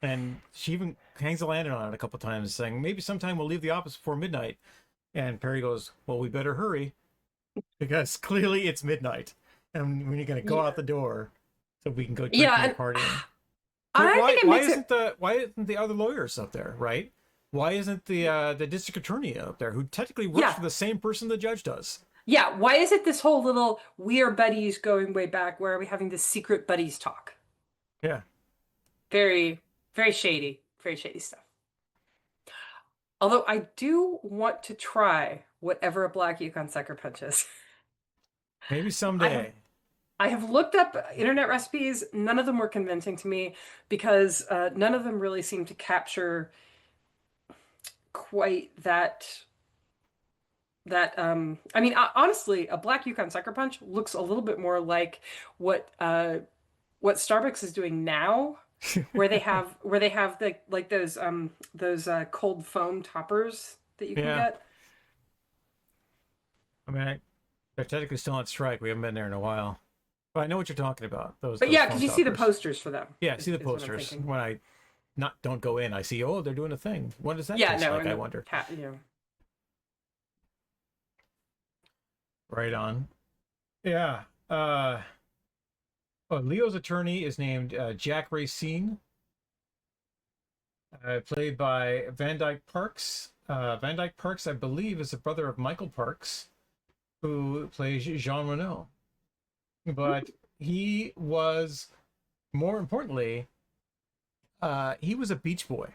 S1: And she even hangs a lantern on it a couple times, saying, maybe sometime we'll leave the office before midnight. And Perry goes, well, we better hurry, because clearly it's midnight. And when you're going to go out the door, so we can go check the party. Why isn't the other lawyers up there, right? Why isn't the district attorney up there, who technically works for the same person the judge does? Yeah,
S2: why is it this whole little, we are buddies going way back, where are we having this secret buddies talk?
S1: Yeah.
S2: Very, very shady stuff. Although I do want to try whatever a Black Yukon Sucker Punch is.
S1: Maybe someday.
S2: I have looked up internet recipes. None of them were convincing to me, because none of them really seem to capture quite that. I mean, honestly, a Black Yukon Sucker Punch looks a little bit more like what Starbucks is doing now, where they have the like those cold foam toppers that you can get.
S1: I mean, they're technically still on strike. We haven't been there in a while. But I know what you're talking about. But
S2: yeah, because you see the posters for them.
S1: Yeah, I see the posters. When I don't go in, I see, oh, they're doing a thing. What does that taste like, I wonder? Right on. Yeah. Leo's attorney is named Jack Racine, played by Van Dyke Parks. Van Dyke Parks, I believe, is the brother of Michael Parks, who plays Jean Renault. But he was, more importantly, he was a Beach Boy.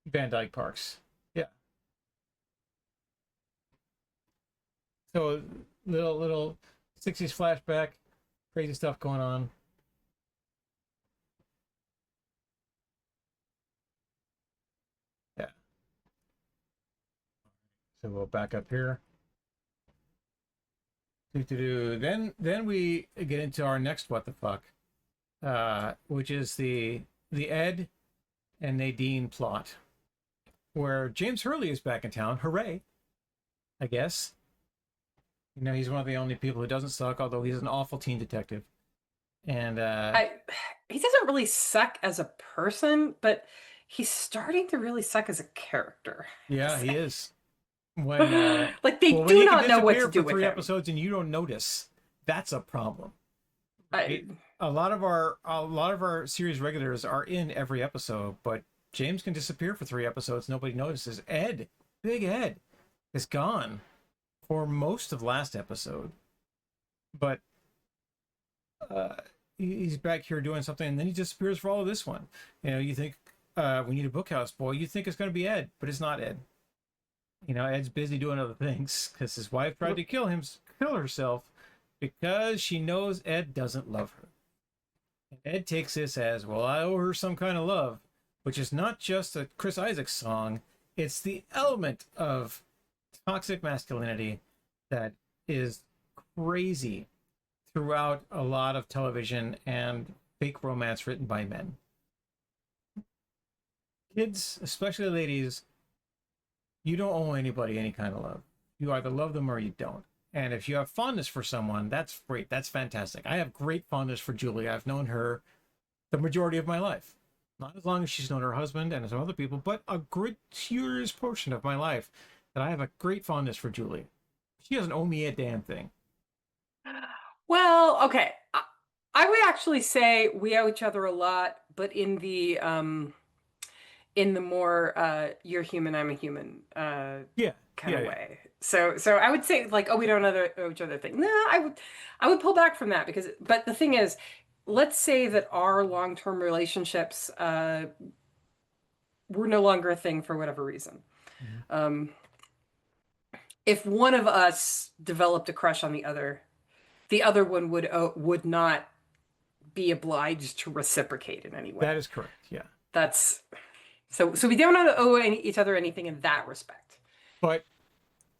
S1: Van Dyke Parks. Yeah. So little 60s flashback, crazy stuff going on. Yeah. So we'll back up here. Then we get into our next what the fuck, which is the Ed and Nadine plot, where James Hurley is back in town. Hooray! I guess. You know, he's one of the only people who doesn't suck, although he's an awful teen detective. And
S2: he doesn't really suck as a person, but he's starting to really suck as a character.
S1: Yeah, he is. When
S2: like they
S1: when
S2: do
S1: he
S2: not
S1: can
S2: know what to
S1: disappear
S2: do
S1: for
S2: with
S1: 3
S2: him.
S1: episodes and you don't notice, that's a problem. A lot of our series regulars are in every episode, but James can disappear for 3 episodes, nobody notices. Big Ed, is gone for most of last episode, but he's back here doing something, and then he disappears for all of this one. You know, you think we need a bookhouse boy. You think it's going to be Ed, but it's not Ed. You know, Ed's busy doing other things because his wife tried to kill herself because she knows Ed doesn't love her. And Ed takes this as, well, I owe her some kind of love, which is not just a Chris Isaacs song. It's the element of toxic masculinity that is crazy throughout a lot of television and fake romance written by men. Kids, especially ladies, you don't owe anybody any kind of love. You either love them or you don't. And if you have fondness for someone, that's great. That's fantastic. I have great fondness for Julie. I've known her the majority of my life. Not as long as she's known her husband and some other people, but a gratuitous portion of my life that I have a great fondness for Julie. She doesn't owe me a damn thing.
S2: Well, okay. I would actually say we owe each other a lot, but in the more you're human, I'm a human kind of way. So I would say like, oh, we don't owe each other thing. No, I would pull back from that but the thing is, let's say that our long-term relationships were no longer a thing for whatever reason. Mm-hmm. If one of us developed a crush on the other one would not be obliged to reciprocate in any way.
S1: That is correct. Yeah.
S2: That's so we don't owe each other anything in that respect.
S1: But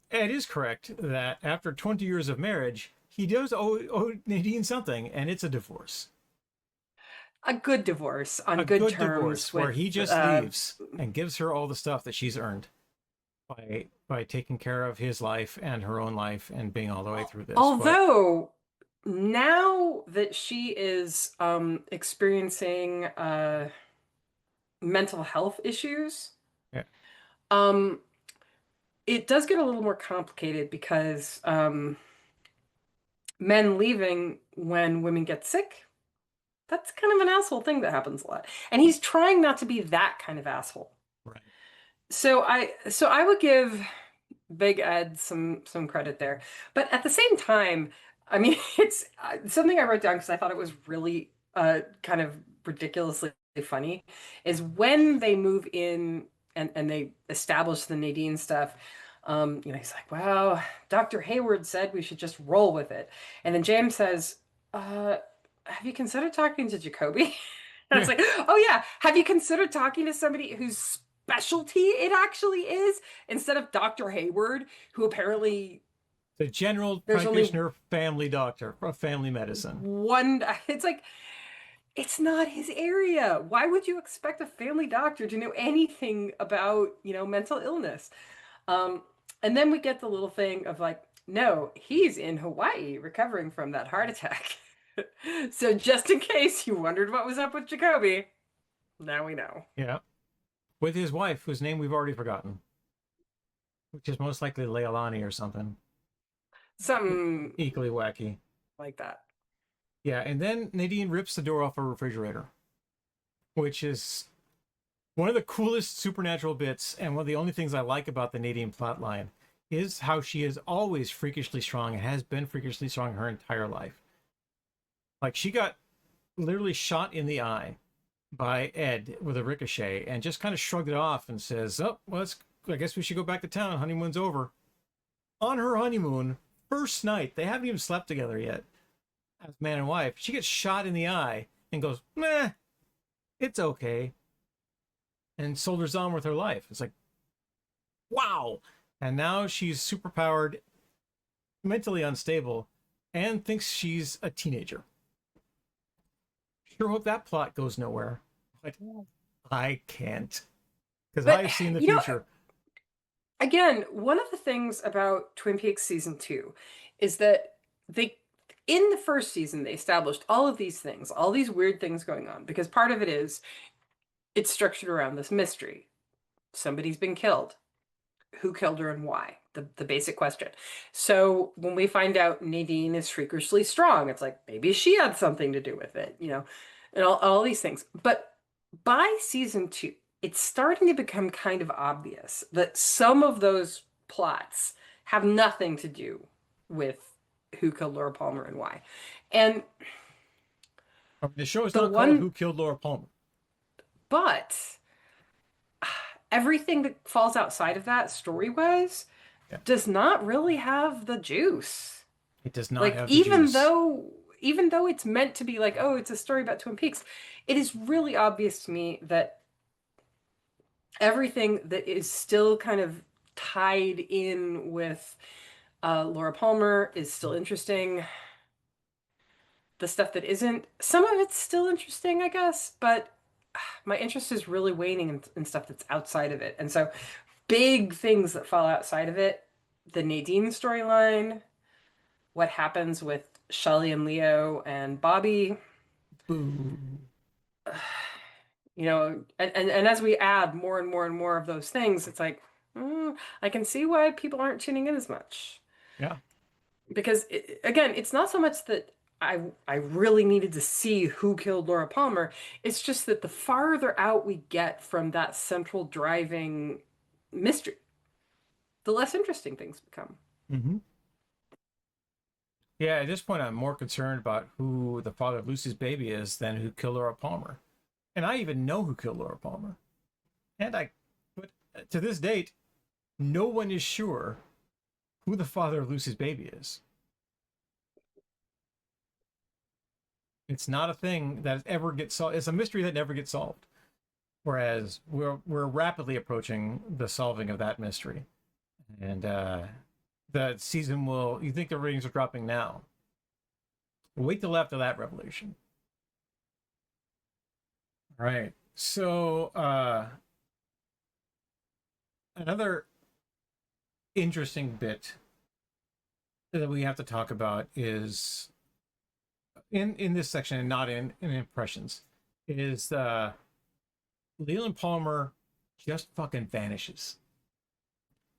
S1: it is correct that after 20 years of marriage, he does owe Nadine something, and it's a divorce.
S2: A good divorce on good terms,
S1: divorce where he just leaves and gives her all the stuff that she's earned by taking care of his life and her own life and being all the way through this.
S2: Although now that she is experiencing mental health issues,
S1: yeah.
S2: It does get a little more complicated because men leaving when women get sick, that's kind of an asshole thing that happens a lot. And he's trying not to be that kind of asshole.
S1: Right.
S2: So I would give Big Ed some credit there. But at the same time, I mean, it's something I wrote down because I thought it was really kind of ridiculously funny, is when they move in and they establish the Nadine stuff. You know, he's like, well, Dr. Hayward said we should just roll with it. And then James says, have you considered talking to Jacoby? And it's like, oh yeah, have you considered talking to somebody whose specialty it actually is, instead of Dr. Hayward, who apparently
S1: the general practitioner, family doctor of family medicine.
S2: It's like, it's not his area. Why would you expect a family doctor to know anything about, you know, mental illness? And then we get the little thing of like, no, he's in Hawaii recovering from that heart attack. So just in case you wondered what was up with Jacoby, now we know.
S1: Yeah. With his wife, whose name we've already forgotten. Which is most likely Leilani or something.
S2: Something
S1: equally wacky.
S2: Like that.
S1: Yeah, and then Nadine rips the door off a refrigerator. Which is one of the coolest supernatural bits, and one of the only things I like about the Nadine plotline is how she is always freakishly strong and has been freakishly strong her entire life. Like, she got literally shot in the eye by Ed with a ricochet and just kind of shrugged it off and says, oh, well, I guess we should go back to town. Honeymoon's over. On her honeymoon, first night, they haven't even slept together yet, as man and wife, she gets shot in the eye and goes, meh, it's okay, and soldiers on with her life. It's like, wow. And now she's superpowered, mentally unstable, and thinks she's a teenager. Sure hope that plot goes nowhere. But I can't. Because I've seen the future.
S2: Again, one of the things about Twin Peaks season 2 is that in the first season, they established all of these things, all these weird things going on, because part of it is it's structured around this mystery. Somebody's been killed. Who killed her and why? The basic question. So when we find out Nadine is freakishly strong, it's like, maybe she had something to do with it, you know, and all these things. But by season 2, it's starting to become kind of obvious that some of those plots have nothing to do with who killed Laura Palmer and why. And
S1: the show is not called Who Killed Laura Palmer.
S2: But everything that falls outside of that story-wise does not really have the juice.
S1: It does not
S2: like,
S1: have the juice.
S2: Even though it's meant to be like, oh, it's a story about Twin Peaks, it is really obvious to me that everything that is still kind of tied in with Laura Palmer is still interesting. The stuff that isn't, some of it's still interesting, I guess, but my interest is really waning in stuff that's outside of it. And so big things that fall outside of it, the Nadine storyline, what happens with Shelley and Leo and Bobby,
S1: Boo.
S2: You know, and as we add more and more and more of those things, it's like, I can see why people aren't tuning in as much.
S1: Yeah.
S2: Because, again, it's not so much that I really needed to see who killed Laura Palmer. It's just that the farther out we get from that central driving mystery, the less interesting things become.
S1: Mm-hmm. Yeah, at this point, I'm more concerned about who the father of Lucy's baby is than who killed Laura Palmer. And I even know who killed Laura Palmer. But to this date, no one is sure who the father of Lucy's baby is. It's not a thing that ever gets solved. It's a mystery that never gets solved. Whereas we're rapidly approaching the solving of that mystery. And the season will, you think the ratings are dropping now. Wait till after that revelation. All right. So another interesting bit that we have to talk about is in this section and not in impressions is Leland Palmer just fucking vanishes.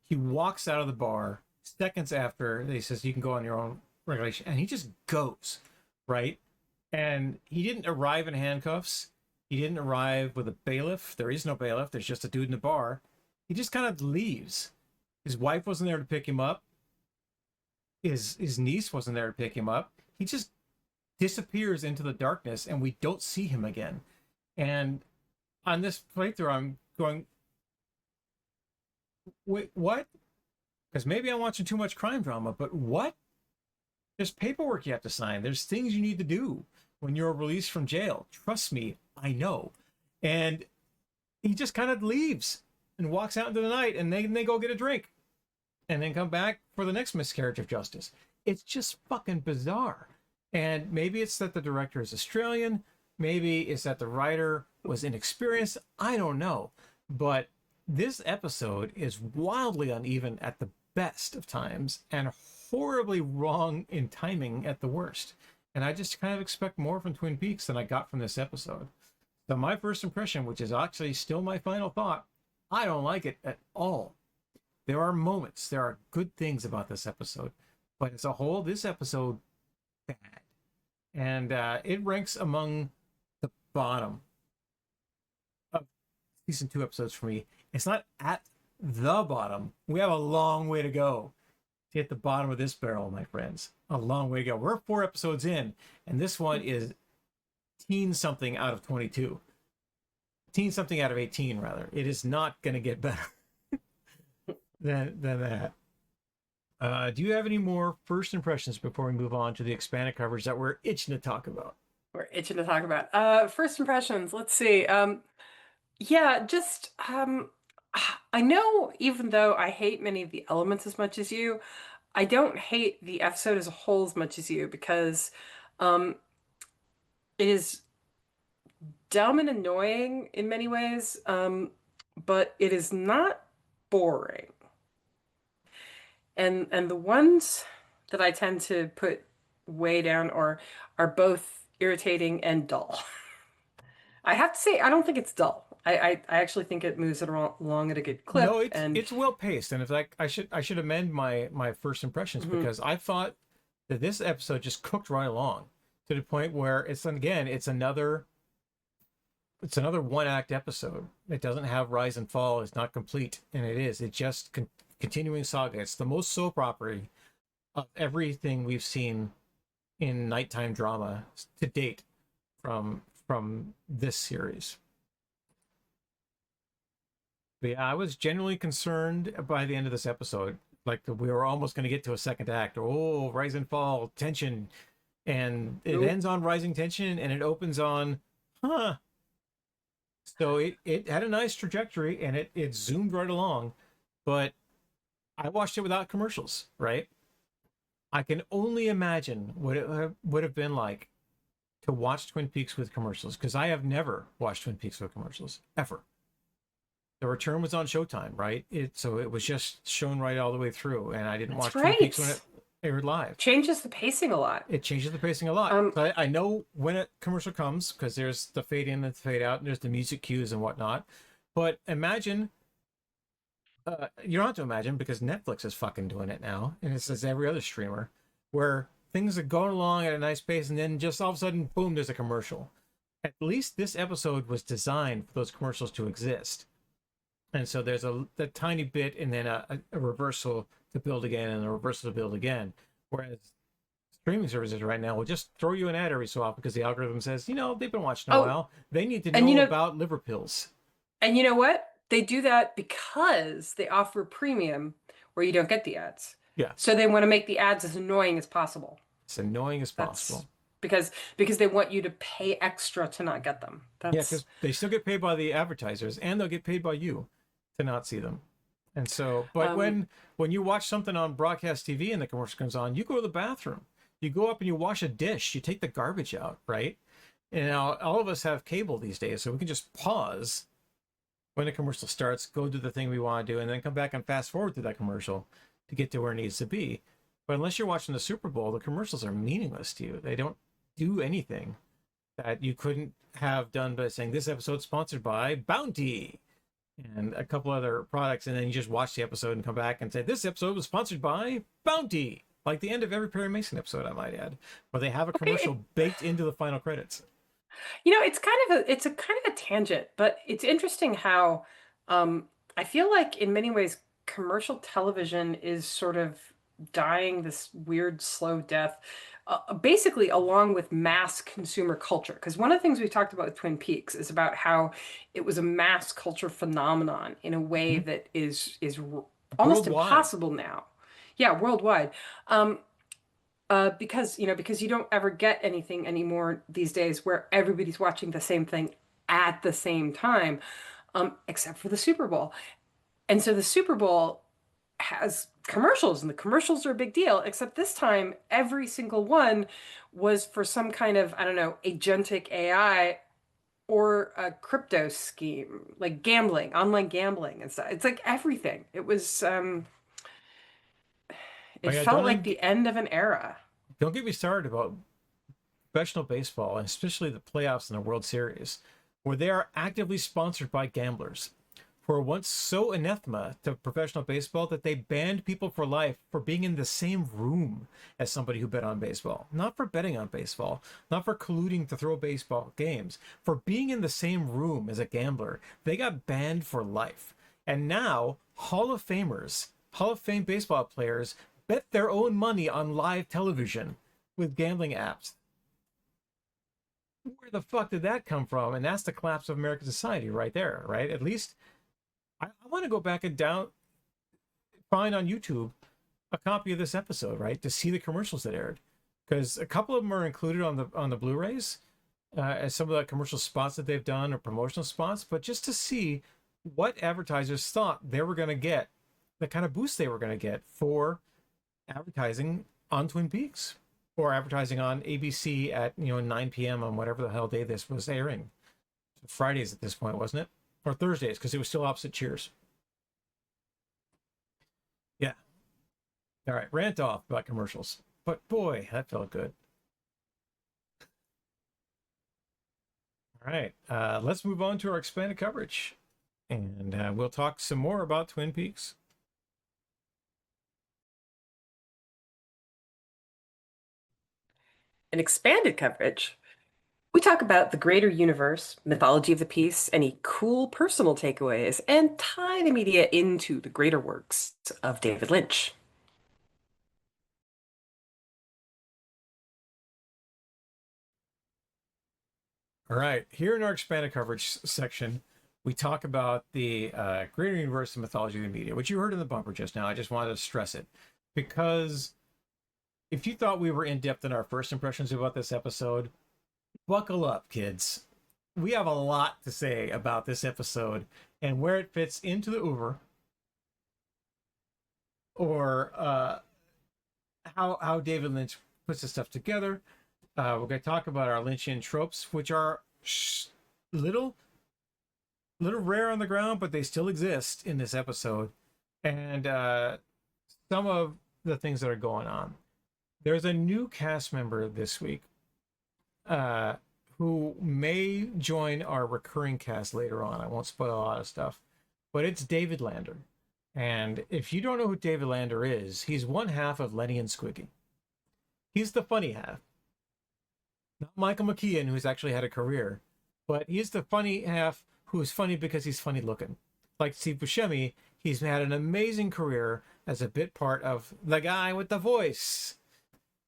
S1: He walks out of the bar seconds after he says you can go on your own regulation, and he just goes, right? And he didn't arrive in handcuffs. He didn't arrive with a bailiff. There is no bailiff. There's just a dude in the bar. He just kind of leaves. His wife wasn't there to pick him up. His niece wasn't there to pick him up. He just disappears into the darkness, and we don't see him again. And on this playthrough, I'm going, wait, what? Because maybe I'm watching too much crime drama, but what? There's paperwork you have to sign. There's things you need to do when you're released from jail. Trust me, I know. And he just kind of leaves and walks out into the night, and they go get a drink and then come back for the next miscarriage of justice. It's just fucking bizarre. And maybe it's that the director is Australian. Maybe it's that the writer was inexperienced. I don't know. But this episode is wildly uneven at the best of times and horribly wrong in timing at the worst. And I just kind of expect more from Twin Peaks than I got from this episode. So my first impression, which is actually still my final thought, I don't like it at all. There are moments, there are good things about this episode, but as a whole, this episode, bad. And it ranks among the bottom of season 2 episodes for me. It's not at the bottom. We have a long way to go to hit the bottom of this barrel, my friends. A long way to go. We're 4 episodes in, and this one is teen something out of 22. Teen something out of 18, rather. It is not going to get better than that. Do you have any more first impressions before we move on to the expanded coverage that we're itching to talk about?
S2: We're itching to talk about. First impressions. Let's see. Yeah, just I know even though I hate many of the elements as much as you, I don't hate the episode as a whole as much as you because it is dumb and annoying in many ways, but it is not boring. And the ones that I tend to put way down or are both irritating and dull. I have to say, I don't think it's dull. I actually think it moves it along at a good clip.
S1: No,
S2: and
S1: it's well paced, and it's like I should amend my first impressions because I thought that this episode just cooked right along to the point where it's another one act episode. It doesn't have rise and fall. It's not complete, and it's just continuing saga. It's the most soap opera of everything we've seen in nighttime drama to date from this series. But yeah, I was genuinely concerned by the end of this episode. Like we were almost going to get to a second act. Oh, rise and fall, tension. And it ends on rising tension and it opens on, huh. So it had a nice trajectory and it zoomed right along. But I watched it without commercials, right? I can only imagine what it would have been like to watch Twin Peaks with commercials, because I have never watched Twin Peaks with commercials, ever. The return was on Showtime, right? So it was just shown right all the way through, and I didn't watch Twin Peaks when it aired live.
S2: Changes the pacing a lot.
S1: It changes the pacing a lot. I know when a commercial comes, because there's the fade in and the fade out, and there's the music cues and whatnot. But imagine, you don't have to imagine, because Netflix is fucking doing it now, and it's as every other streamer, where things are going along at a nice pace, and then just all of a sudden, boom, there's a commercial. At least this episode was designed for those commercials to exist. And so there's a tiny bit and then a reversal to build again and a reversal to build again. Whereas streaming services right now will just throw you an ad every so often because the algorithm says, they've been watching a while. They need to know about liver pills. And
S2: you know what? They do that because they offer premium where you don't get the ads.
S1: Yeah.
S2: So they want to make the ads as annoying as possible.
S1: As annoying as possible.
S2: Because they want you to pay extra to not get them.
S1: Yeah, because they still get paid by the advertisers and they'll get paid by you to not see them. And so, but when you watch something on broadcast TV and the commercial comes on, you go to the bathroom, you go up and you wash a dish, you take the garbage out, right? And now all of us have cable these days, so we can just pause when the commercial starts, go do the thing we want to do, and then come back and fast forward through that commercial to get to where it needs to be. But unless you're watching the Super Bowl, the commercials are meaningless to you. They don't do anything that you couldn't have done by saying this episode's sponsored by Bounty and a couple other products, and then you just watch the episode and come back and say this episode was sponsored by Bounty, like the end of every Perry Mason episode, I might add, where they have a commercial baked into the final credits.
S2: It's a kind of a tangent, but it's interesting how I feel like in many ways commercial television is sort of dying this weird slow death, basically along with mass consumer culture. Because one of the things we talked about with Twin Peaks is about how it was a mass culture phenomenon in a way that is almost
S1: worldwide.
S2: Impossible now. Yeah, worldwide. Because you don't ever get anything anymore these days where everybody's watching the same thing at the same time, except for the Super Bowl. And so the Super Bowl has commercials, and the commercials are a big deal, except this time every single one was for some kind of, I don't know, agentic AI or a crypto scheme, like gambling, online gambling and stuff. It's like everything. It was it felt like the end of an era.
S1: Don't get me started about professional baseball, and especially the playoffs and the World Series, where they are actively sponsored by gamblers who were once so anathema to professional baseball that they banned people for life for being in the same room as somebody who bet on baseball. Not for betting on baseball, not for colluding to throw baseball games, for being in the same room as a gambler. They got banned for life. And now Hall of Famers, Hall of Fame baseball players, bet their own money on live television with gambling apps. Where the fuck did that come from? And that's the collapse of American society right there, right? At least I want to go back and find on YouTube a copy of this episode, right, to see the commercials that aired, because a couple of them are included on the Blu-rays as some of the commercial spots that they've done or promotional spots, but just to see what advertisers thought they were going to get, the kind of boost they were going to get for advertising on Twin Peaks or advertising on ABC at 9 p.m. on whatever the hell day this was airing. Fridays at this point, wasn't it? Or Thursdays, because it was still opposite Cheers. Yeah. All right, rant off about commercials. But boy, that felt good. All right, let's move on to our expanded coverage. And we'll talk some more about Twin Peaks.
S2: In expanded coverage, we talk about the greater universe, mythology of the piece, any cool personal takeaways, and tie the media into the greater works of David Lynch.
S1: All right, here in our expanded coverage section, we talk about the greater universe and mythology of the media, which you heard in the bumper just now. I just wanted to stress it, because if you thought we were in depth in our first impressions about this episode, buckle up, kids. We have a lot to say about this episode and where it fits into the oeuvre, or how David Lynch puts this stuff together. We're going to talk about our Lynchian tropes, which are little rare on the ground, but they still exist in this episode, and some of the things that are going on. There's a new cast member this week who may join our recurring cast later on. I won't spoil a lot of stuff, but it's David Lander. And if you don't know who David Lander is, he's one half of Lenny and Squiggy. He's the funny half. Not Michael McKean, who's actually had a career, but he's the funny half who is funny because he's funny looking. Like Steve Buscemi, he's had an amazing career as a bit part of The Guy with the Voice.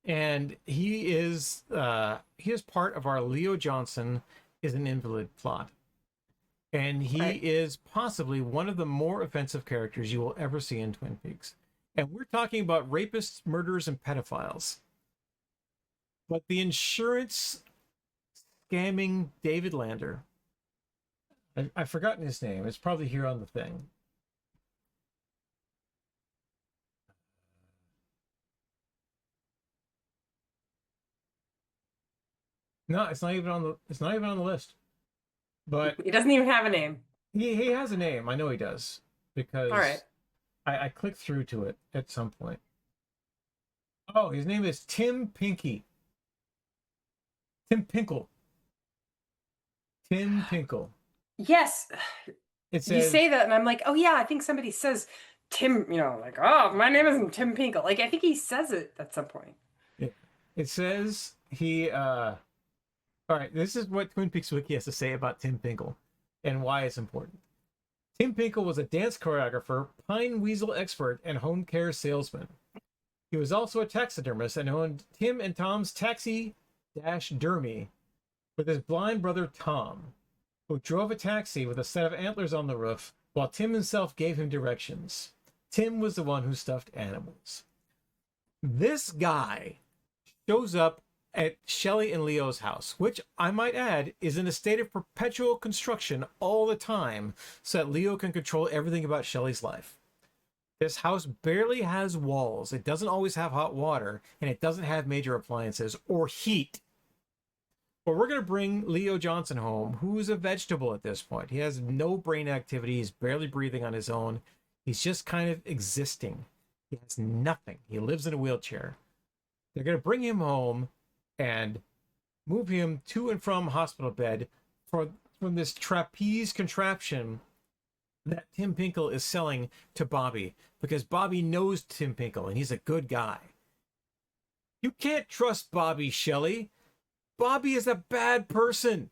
S1: And he is part of our Leo Johnson is an Invalid plot. And he is possibly one of the more offensive characters you will ever see in Twin Peaks. And we're talking about rapists, murderers, and pedophiles. But the insurance scamming David Lander, I've forgotten his name. It's probably here on the thing. No, it's not even on the list. But
S2: He doesn't even have a name.
S1: he has a name. I know he does, because
S2: All right.
S1: I clicked through to it at some point. Oh, his name is Tim Pinky. Tim Pinkle. Tim Pinkle.
S2: Yes.
S1: It
S2: You
S1: says,
S2: say that, and I'm like, oh, yeah, I think somebody says Tim, like, oh, my name isn't Tim Pinkle. Like, I think he says it at some point.
S1: it says he, all right, this is what Twin Peaks Wiki has to say about Tim Pinkle and why it's important. Tim Pinkle was a dance choreographer, pine weasel expert, and home care salesman. He was also a taxidermist and owned Tim and Tom's Taxi-Dermy with his blind brother Tom, who drove a taxi with a set of antlers on the roof while Tim himself gave him directions. Tim was the one who stuffed animals. This guy shows up at Shelley and Leo's house, which I might add is in a state of perpetual construction all the time so that Leo can control everything about Shelley's life. This house barely has walls. It doesn't always have hot water, and it doesn't have major appliances or heat. But we're going to bring Leo Johnson home, who's a vegetable at this point. He has no brain activity. He's barely breathing on his own. He's just kind of existing. He has nothing. He lives in a wheelchair. They're going to bring him home and move him to and from hospital bed from this trapeze contraption that Tim Pinkle is selling to Bobby, because Bobby knows Tim Pinkle and he's a good guy. You can't trust Bobby, Shelley. Bobby is a bad person.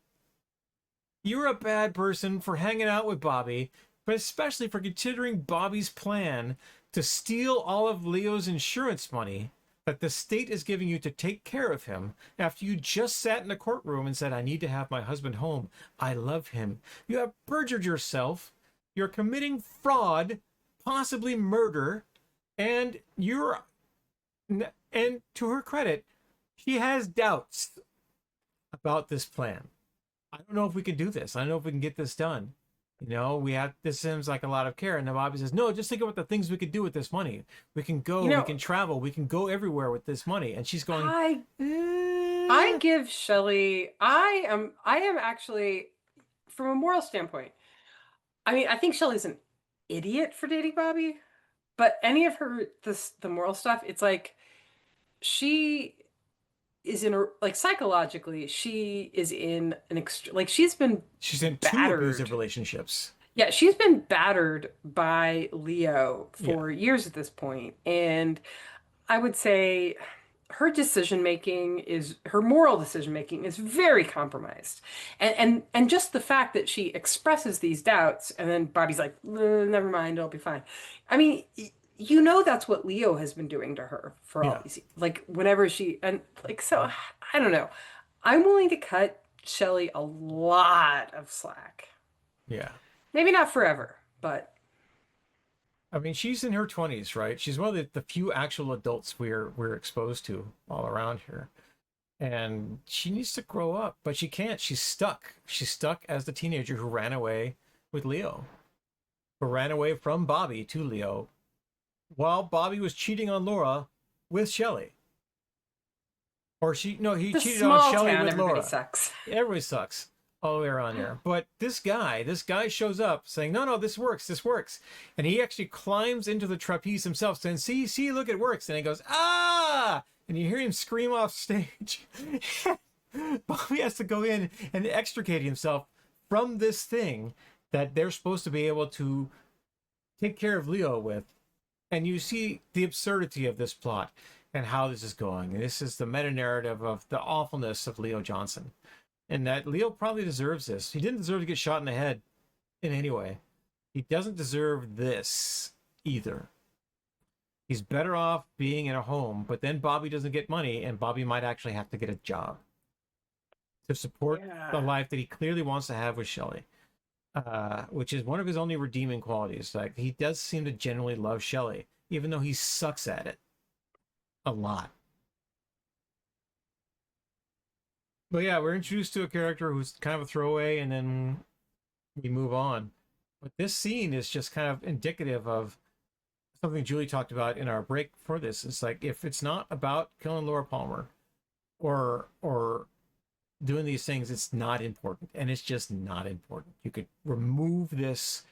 S1: You're a bad person for hanging out with Bobby, but especially for considering Bobby's plan to steal all of Leo's insurance money that the state is giving you to take care of him after you just sat in a courtroom and said, I need to have my husband home. I love him. You have perjured yourself. You're committing fraud, possibly murder, And and to her credit, she has doubts about this plan. I don't know if we can do this. I don't know if we can get this done. This seems like a lot of care. And then Bobby says, no, just think about the things we could do with this money. We can go, we can travel, we can go everywhere with this money. And she's going,
S2: I give Shelley, I am actually, from a moral standpoint, I mean, I think Shelley's an idiot for dating Bobby, but any of the moral stuff, it's like, she is in psychologically, she is in an she's in
S1: two abusive relationships.
S2: Yeah, she's been battered by Leo for years at this point. And I would say her moral decision making is very compromised. And just the fact that she expresses these doubts and then Bobby's like, never mind, it'll be fine. I mean, that's what Leo has been doing to her for all these, whenever so I don't know. I'm willing to cut Shelley a lot of slack.
S1: Yeah.
S2: Maybe not forever, but
S1: I mean, she's in her 20s, right? She's one of the few actual adults we're exposed to all around here. And she needs to grow up, but she can't. She's stuck. She's stuck as the teenager who ran away with Leo. Who ran away from Bobby to Leo while Bobby was cheating on Laura with Shelley. He cheated on Shelley with Laura.
S2: Everybody sucks.
S1: Everybody sucks all the way around there. But this guy shows up saying, no, this works. And he actually climbs into the trapeze himself saying, see, look, it works. And he goes, ah! And you hear him scream off stage. Bobby has to go in and extricate himself from this thing that they're supposed to be able to take care of Leo with. And you see the absurdity of this plot and how this is going. And this is the meta-narrative of the awfulness of Leo Johnson. And that Leo probably deserves this. He didn't deserve to get shot in the head in any way. He doesn't deserve this either. He's better off being in a home, but then Bobby doesn't get money, and Bobby might actually have to get a job to support the life that he clearly wants to have with Shelley. Which is one of his only redeeming qualities. Like, he does seem to genuinely love Shelley, even though he sucks at it a lot. But yeah, we're introduced to a character who's kind of a throwaway, and then we move on. But this scene is just kind of indicative of something Julie talked about in our break for this. It's like, if it's not about killing Laura Palmer or doing these things, it's not important, and it's just not important. You could remove this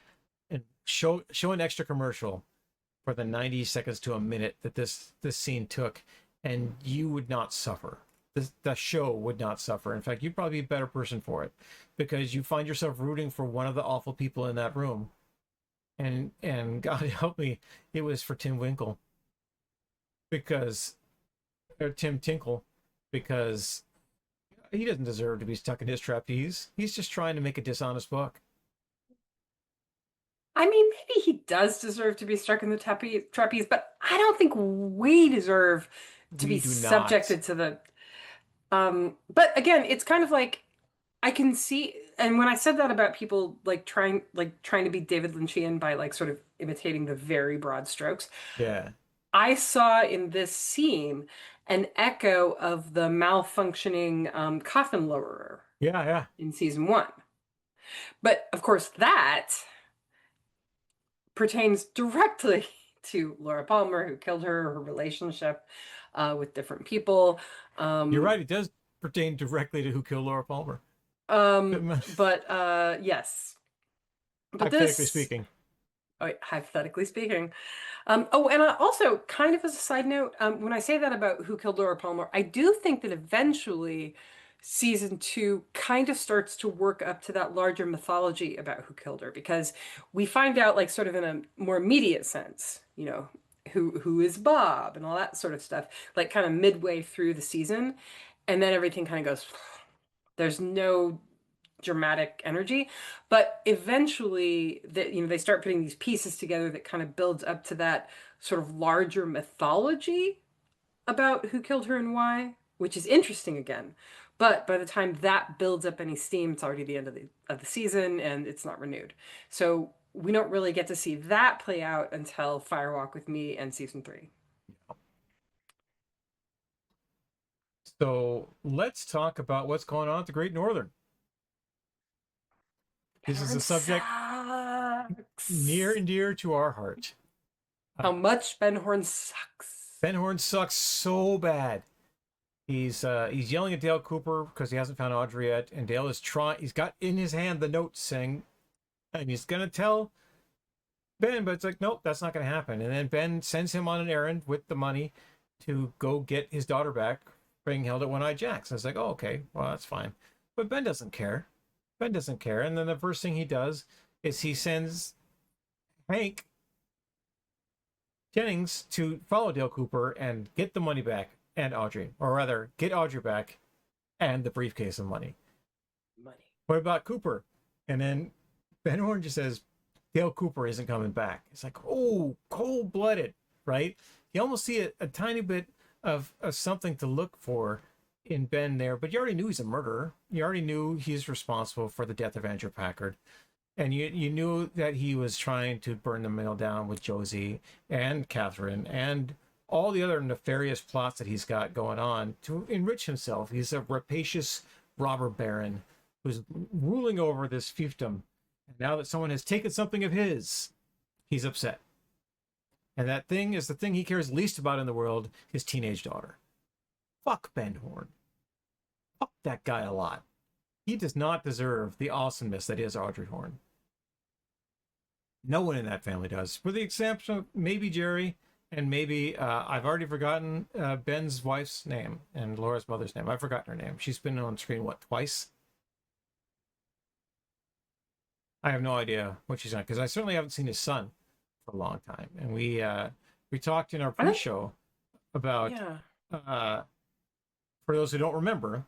S1: and show an extra commercial for the 90 seconds to a minute that this scene took, and you would not suffer. The show would not suffer. In fact, you'd probably be a better person for it, because you find yourself rooting for one of the awful people in that room. And God help me, it was for Tim Winkle, Tim Tinkle, because he doesn't deserve to be stuck in his trapeze. He's just trying to make a dishonest buck.
S2: I mean, maybe he does deserve to be stuck in the trapeze, but I don't think we deserve to be subjected to the... But again, it's kind of like, I can see, and when I said that about people trying to be David Lynchian by sort of imitating the very broad strokes.
S1: Yeah.
S2: I saw in this scene an echo of the malfunctioning coffin lowerer.
S1: Yeah.
S2: In season 1. But of course that pertains directly to Laura Palmer, who killed her relationship with different people.
S1: You're right, it does pertain directly to who killed Laura Palmer.
S2: But yes. But
S1: hypothetically speaking.
S2: Hypothetically speaking. And also, kind of as a side note, when I say that about who killed Laura Palmer, I do think that eventually season 2 kind of starts to work up to that larger mythology about who killed her, because we find out, sort of in a more immediate sense, who is Bob and all that sort of stuff, kind of midway through the season, and then everything kind of goes, there's no dramatic energy, but eventually they start putting these pieces together that kind of builds up to that sort of larger mythology about who killed her and why, which is interesting again. But by the time that builds up any steam, it's already the end of the season, and it's not renewed. So we don't really get to see that play out until Firewalk with Me and season 3.
S1: So let's talk about what's going on at the Great Northern. This is a subject near and dear to our heart.
S2: How much Ben Horn sucks.
S1: Ben Horn sucks so bad. He's yelling at Dale Cooper because he hasn't found Audrey yet, and Dale is trying. He's got in his hand the note saying, and he's gonna tell Ben, but it's like, nope, that's not gonna happen. And then Ben sends him on an errand with the money to go get his daughter back, being held at One-Eyed Jack's. And it's like, oh, okay, well, that's fine. But Ben doesn't care. Ben doesn't care. And then the first thing he does is he sends Hank Jennings to follow Dale Cooper and get the money back and Audrey, or rather, get Audrey back and the briefcase of money. What about Cooper? And then Ben Horn just says, Dale Cooper isn't coming back. It's like, oh, cold-blooded, right? You almost see a tiny bit of something to look for in Ben there, but you already knew he's a murderer. You already knew he's responsible for the death of Andrew Packard. And you knew that he was trying to burn the mill down with Josie and Catherine and all the other nefarious plots that he's got going on to enrich himself. He's a rapacious robber baron who's ruling over this fiefdom. And now that someone has taken something of his, he's upset. And that thing is the thing he cares least about in the world, his teenage daughter. Fuck Ben Horn. Fuck that guy a lot. He does not deserve the awesomeness that is Audrey Horn. No one in that family does. For the exception of maybe Jerry, and maybe, I've already forgotten Ben's wife's name and Laura's mother's name. I've forgotten her name. She's been on screen, what, twice? I have no idea what she's on, because I certainly haven't seen his son for a long time. And we talked in our pre-show about, for those who don't remember,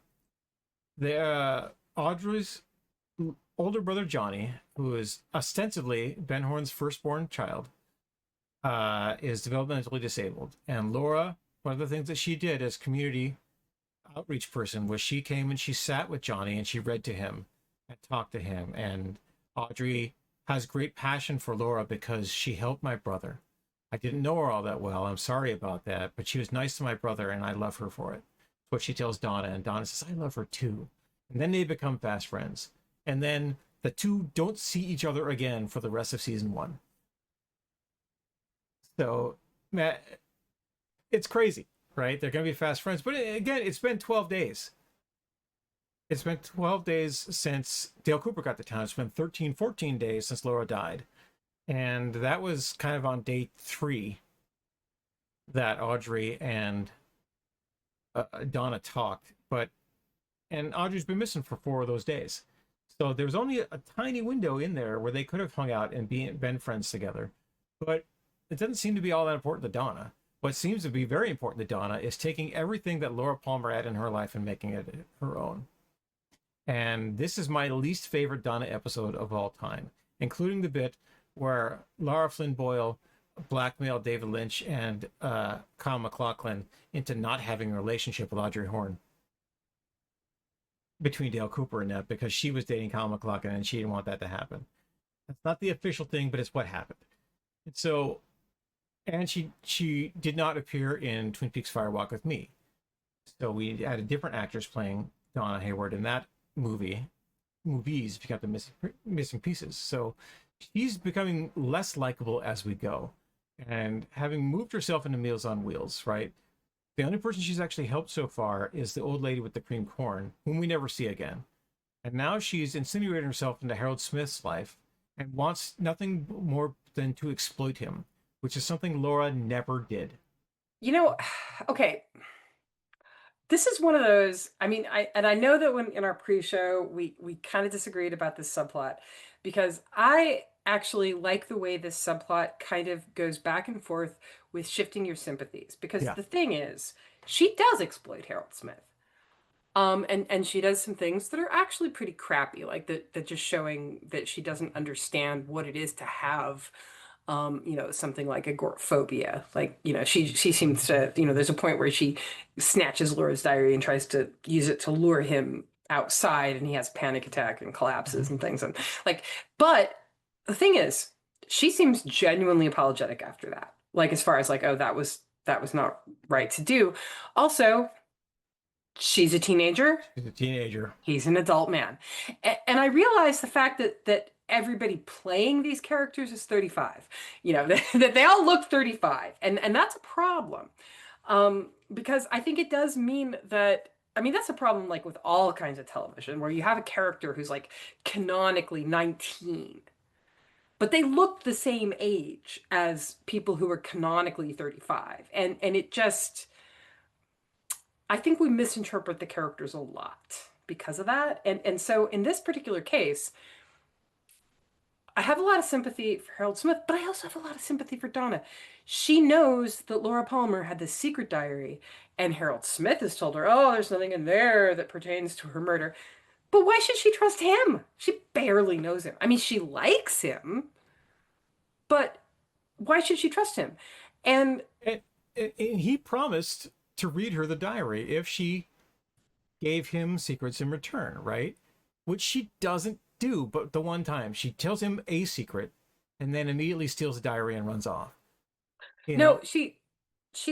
S1: Audrey's older brother Johnny, who is ostensibly Ben Horn's firstborn child, is developmentally disabled. And Laura, one of the things that she did as community outreach person was she came and she sat with Johnny and she read to him and talked to him. And Audrey has great passion for Laura because she helped my brother. I didn't know her all that well. I'm sorry about that, but she was nice to my brother and I love her for it. That's what she tells Donna, and Donna says, I love her too. And then they become fast friends. And then the two don't see each other again for the rest of season 1. So, Matt, it's crazy, right? They're going to be fast friends. But again, it's been 12 days. It's been 12 days since Dale Cooper got to town. It's been 13, 14 days since Laura died. And that was kind of on day 3 that Audrey and Donna talked. And Audrey's been missing for 4 of those days. So there's only a tiny window in there where they could have hung out and been friends together. But it doesn't seem to be all that important to Donna. What seems to be very important to Donna is taking everything that Laura Palmer had in her life and making it her own. And this is my least favorite Donna episode of all time, including the bit where Lara Flynn Boyle blackmailed David Lynch and Kyle MacLachlan into not having a relationship with Audrey Horn between Dale Cooper and that, because she was dating Kyle MacLachlan and she didn't want that to happen. That's not the official thing, but it's what happened. And so, and she did not appear in Twin Peaks Fire Walk with Me. So we had different actors playing Donna Hayward in that movies, if you got the missing pieces. So she's becoming less likable as we go. And having moved herself into Meals on Wheels, right? The only person she's actually helped so far is the old lady with the cream corn, whom we never see again. And now she's insinuating herself into Harold Smith's life and wants nothing more than to exploit him, which is something Laura never did.
S2: You know, okay. This is one of those, I mean, I know that when in our pre-show, we kind of disagreed about this subplot, because I actually like the way this subplot kind of goes back and forth with shifting your sympathies. Because the thing is, she does exploit Harold Smith. And she does some things that are actually pretty crappy, like that just showing that she doesn't understand what it is to have something like agoraphobia. Like, she seems to, there's a point where she snatches Laura's diary and tries to use it to lure him outside, and he has a panic attack and collapses and things. And but the thing is, she seems genuinely apologetic after that. Like, as far as like, oh, that was not right to do. Also, she's a teenager.
S1: She's a teenager.
S2: He's an adult man. And I realize the fact that everybody playing these characters is 35. You know, that they all look 35. And that's a problem. Because I think it does mean that, I mean, that's a problem like with all kinds of television, where you have a character who's like canonically 19, but they look the same age as people who are canonically 35. And it just, I think we misinterpret the characters a lot because of that. And so in this particular case, I have a lot of sympathy for Harold Smith, but I also have a lot of sympathy for Donna. She knows that Laura Palmer had this secret diary, and Harold Smith has told her, oh, there's nothing in there that pertains to her murder. But why should she trust him? She barely knows him. I mean, she likes him, but why should she trust him? And
S1: he promised to read her the diary if she gave him secrets in return, right? Which she doesn't do, but the one time she tells him a secret and then immediately steals the diary and runs off.
S2: No, she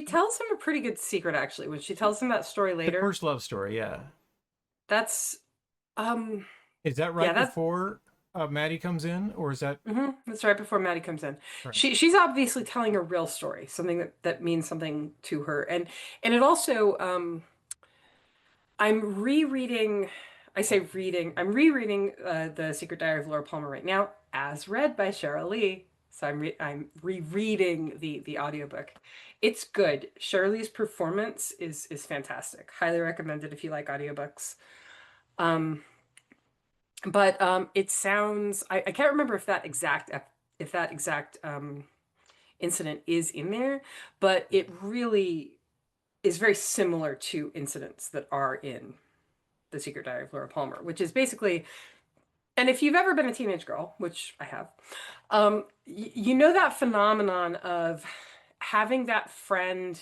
S2: tells him a pretty good secret, actually, when she tells him that story later.
S1: The first love story, yeah.
S2: That's
S1: is that right before Maddie comes in, or is that
S2: that's right before Maddie comes in.
S1: Right.
S2: She's obviously telling a real story, something that means something to her. And it also I'm rereading The Secret Diary of Laura Palmer right now, as read by Cheryl Lee. So I'm rereading the audiobook. It's good. Cheryl Lee's performance is fantastic. Highly recommended if you like audiobooks. But it sounds, I can't remember if that exact incident is in there, but it really is very similar to incidents that are in The Secret Diary of Laura Palmer, which is basically, and if you've ever been a teenage girl, which I have, you know that phenomenon of having that friend,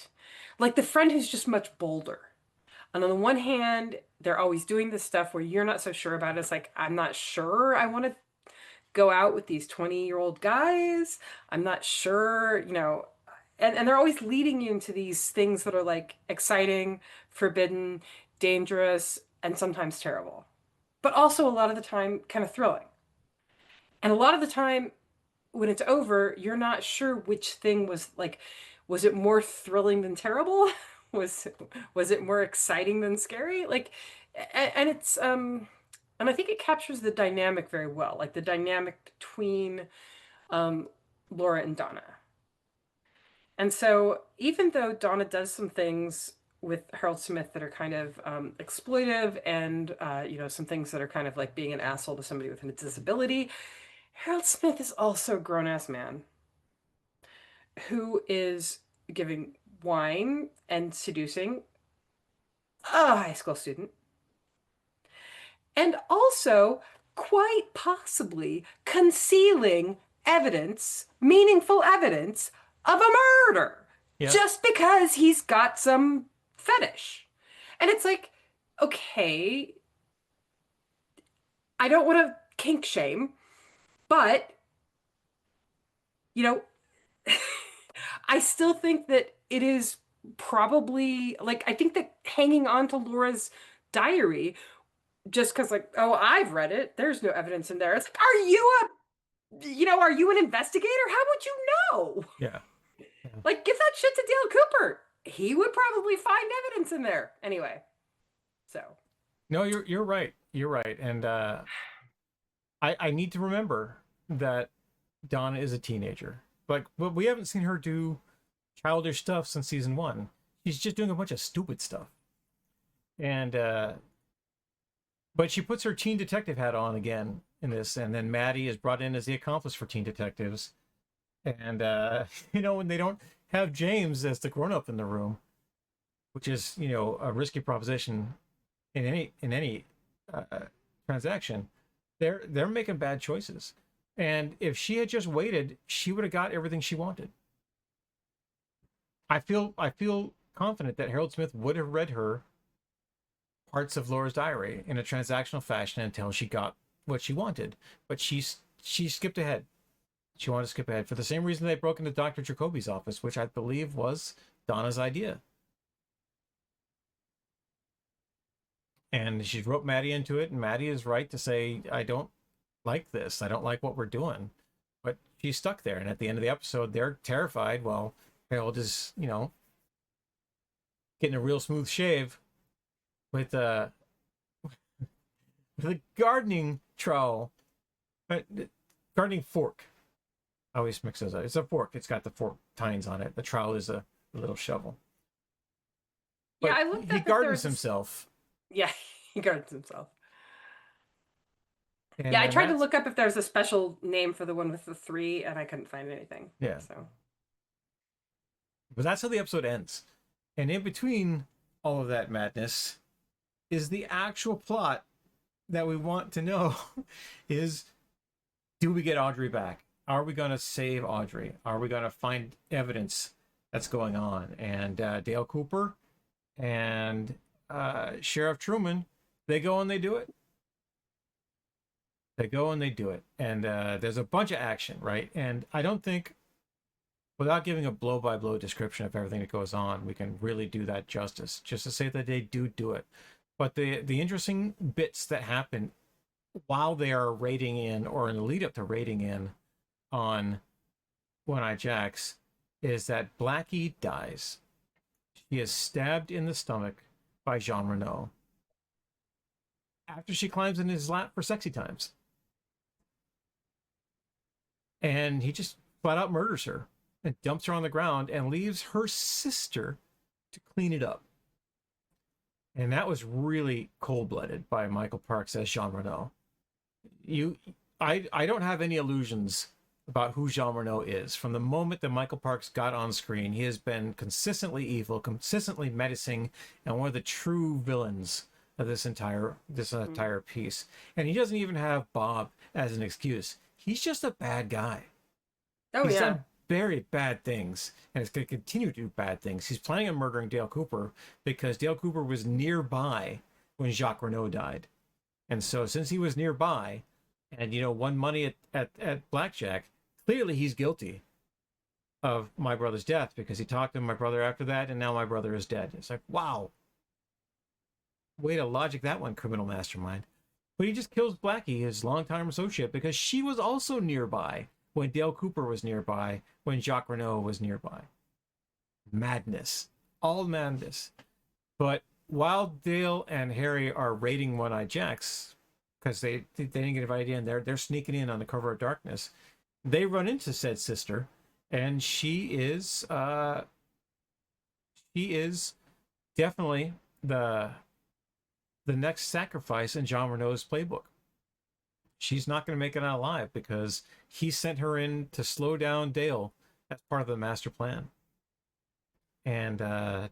S2: like the friend who's just much bolder. And on the one hand, they're always doing this stuff where you're not so sure about it. It's like, I'm not sure I want to go out with these 20-year-old guys. I'm not sure, you know, and they're always leading you into these things that are like exciting, forbidden, dangerous, and sometimes terrible. But also a lot of the time kind of thrilling. And a lot of the time when it's over, you're not sure which thing was like, was it more thrilling than terrible? Was it more exciting than scary? Like, and it's and I think it captures the dynamic very well, like the dynamic between Laura and Donna. And so even though Donna does some things with Harold Smith that are kind of exploitive and you know, some things that are kind of like being an asshole to somebody with a disability, Harold Smith is also a grown-ass man who is giving wine and seducing a high school student, and also quite possibly concealing evidence, meaningful evidence of a murder, just because he's got some fetish. And it's like, okay, I don't want to kink shame, but you know, I still think that it is probably, like, I think that hanging on to Laura's diary just because, like, oh, I've read it, there's no evidence in there. It's like, are you an investigator? How would you know?
S1: Yeah.
S2: Like, give that shit to Dale Cooper. He would probably find evidence in there. Anyway, so.
S1: No, you're right. You're right. And I need to remember that Donna is a teenager. But we haven't seen her do childish stuff since season 1. She's just doing a bunch of stupid stuff. And but she puts her teen detective hat on again in this, and then Maddie is brought in as the accomplice for teen detectives. And you know, when they don't have James as the grown-up in the room, which is, you know, a risky proposition in any transaction, they're making bad choices. And if she had just waited, she would have got everything she wanted. I feel confident that Harold Smith would have read her parts of Laura's diary in a transactional fashion until she got what she wanted. But she skipped ahead. She wanted to skip ahead for the same reason they broke into Dr. Jacoby's office, which I believe was Donna's idea. And she wrote Maddie into it, and Maddie is right to say, I don't like this. I don't like what we're doing. But she's stuck there. And at the end of the episode, they're terrified. Well, Harold is, you know, getting a real smooth shave with a gardening trowel, gardening fork. I always mix those up. It's a fork. It's got the fork tines on it. The trowel is a little shovel. But
S2: yeah, I looked.
S1: He gardens himself.
S2: Yeah, he gardens himself.
S1: And
S2: yeah, I tried to look up if there's a special name for the one with the 3, and I couldn't find anything.
S1: Yeah.
S2: So.
S1: But that's how the episode ends. And in between all of that madness is the actual plot that we want to know is, do we get Audrey back? Are we going to save Audrey? Are we going to find evidence that's going on? And Dale Cooper and Sheriff Truman, they go and they do it. They go and they do it. And there's a bunch of action, right? And I don't think, without giving a blow-by-blow description of everything that goes on, we can really do that justice. Just to say that they do it. But the interesting bits that happen while they are raiding in, or in the lead up to raiding in on One-Eye Jacks, is that Blackie dies. She is stabbed in the stomach by Jean Renault after she climbs in his lap for sexy times. And he just flat out murders her and dumps her on the ground and leaves her sister to clean it up. And that was really cold-blooded by Michael Parks as Jean Renault. I don't have any illusions about who Jean Renault is. From the moment that Michael Parks got on screen, he has been consistently evil, consistently menacing, and one of the true villains of this entire piece. And he doesn't even have Bob as an excuse. He's just a bad guy.
S2: Oh,
S1: He's
S2: yeah.
S1: done very bad things, and is going to continue to do bad things. He's planning on murdering Dale Cooper because Dale Cooper was nearby when Jacques Renault died. And so since he was nearby and, you know, won money at blackjack, clearly he's guilty of my brother's death because he talked to my brother after that, and now my brother is dead. It's like, wow. Way to logic that one, criminal mastermind. But he just kills Blackie, his longtime associate, because she was also nearby when Dale Cooper was nearby, when Jacques Renault was nearby. Madness. All madness. But while Dale and Harry are raiding One-Eye Jacks, because they didn't get invited in, they're sneaking in on the cover of darkness, they run into said sister, and she is definitely the next sacrifice in Jean Renault's playbook. She's not going to make it out alive because he sent her in to slow down Dale as part of the master plan. And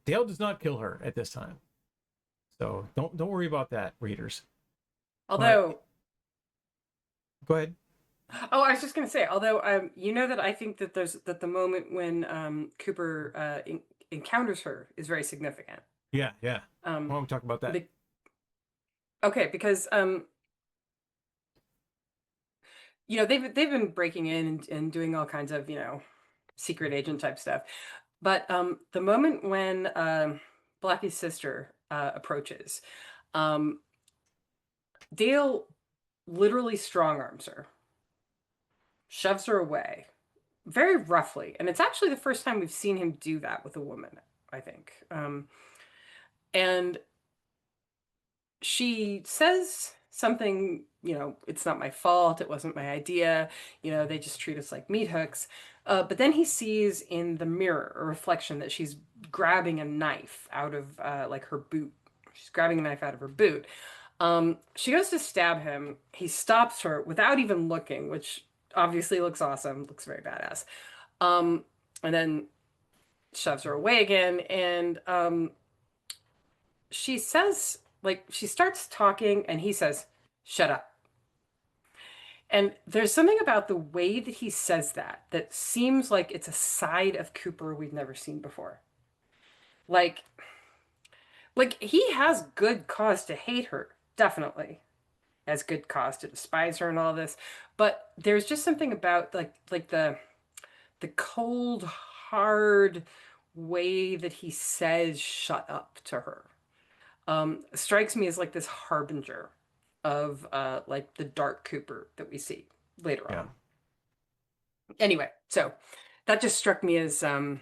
S1: Dale does not kill her at this time. So don't worry about that, readers.
S2: Although...
S1: Go ahead.
S2: Oh, I was just going to say, although, you know that I think that the moment when Cooper encounters her is very significant.
S1: Yeah. Why don't we talk about that?
S2: Okay, because you know, they've been breaking in and doing all kinds of, you know, secret agent type stuff. But the moment when Blackie's sister approaches, Dale literally strong arms her, shoves her away very roughly. And it's actually the first time we've seen him do that with a woman, I think. And she says something, you know, it's not my fault, it wasn't my idea, you know, they just treat us like meat hooks. But then he sees in the mirror a reflection that she's grabbing a knife out of like her boot. She's grabbing a knife out of her boot. She goes to stab him. He stops her without even looking, which obviously looks awesome, looks very badass. And then shoves her away again. And she says, like, she starts talking and he says, "Shut up." And there's something about the way that he says that seems like it's a side of Cooper we've never seen before. Like he has good cause to hate her, definitely. as good cause to despise her and all this. But there's just something about like the cold, hard way that he says shut up to her strikes me as like this harbinger of like the dark Cooper that we see later on. Anyway, so that just struck me as and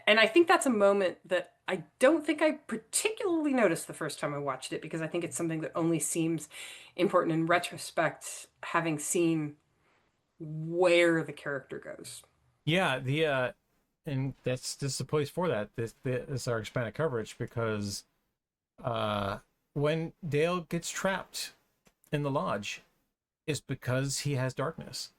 S2: I think that's a moment that I don't think I particularly noticed the first time I watched it, because I think it's something that only seems important in retrospect, having seen where the character goes.
S1: Yeah, and this is the place for that. This is our expanded coverage, because when Dale gets trapped in the lodge, it's because he has darkness,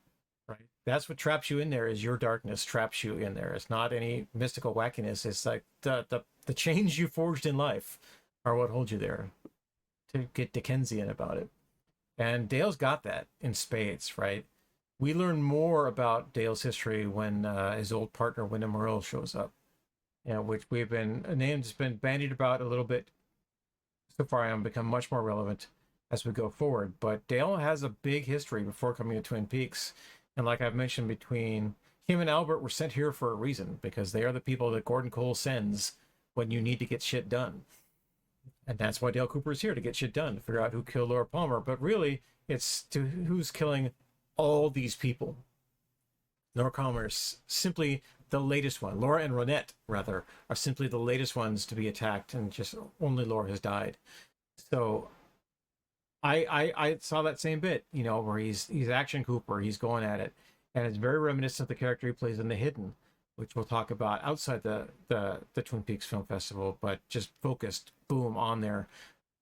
S1: right? That's what traps you in there, is your darkness traps you in there. It's not any mystical wackiness. It's like the chains you forged in life are what hold you there. To get Dickensian about it. And Dale's got that in spades, right? We learn more about Dale's history when his old partner, Wyndham Earle, shows up. You know, which we've been, a name that's been bandied about a little bit so far and become much more relevant as we go forward. But Dale has a big history before coming to Twin Peaks. And like I've mentioned, between him and Albert were sent here for a reason, because they are the people that Gordon Cole sends when you need to get shit done. And that's why Dale Cooper is here, to get shit done, to figure out who killed Laura Palmer. But really, it's to who's killing all these people. Laura Palmer is simply the latest one. Laura and Ronette, rather, are simply the latest ones to be attacked, and just only Laura has died. So I saw that same bit, you know, where he's Action Cooper, he's going at it. And it's very reminiscent of the character he plays in The Hidden, which we'll talk about outside the Twin Peaks Film Festival, but just focused, boom, on there,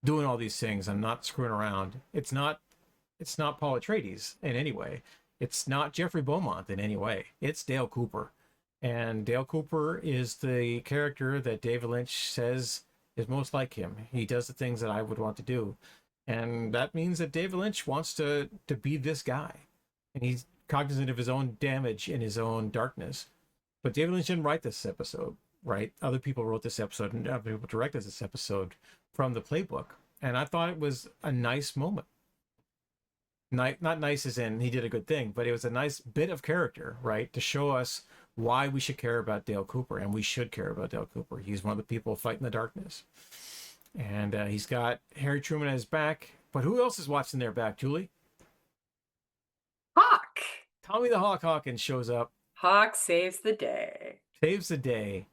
S1: doing all these things and not screwing around. It's not Paul Atreides in any way. It's not Jeffrey Beaumont in any way. It's Dale Cooper. And Dale Cooper is the character that David Lynch says is most like him. He does the things that I would want to do. And that means that David Lynch wants to be this guy. And he's cognizant of his own damage and his own darkness. But David Lynch didn't write this episode, right? Other people wrote this episode, and other people directed this episode from the playbook. And I thought it was a nice moment. Not nice as in he did a good thing, but it was a nice bit of character, right? To show us why we should care about Dale Cooper, and we should care about Dale Cooper. He's one of the people fighting the darkness. And he's got Harry Truman at his back. But who else is watching their back, Julie?
S2: Hawk!
S1: Tommy the Hawk Hawkins shows up.
S2: Hawk saves the day.
S1: Saves the day.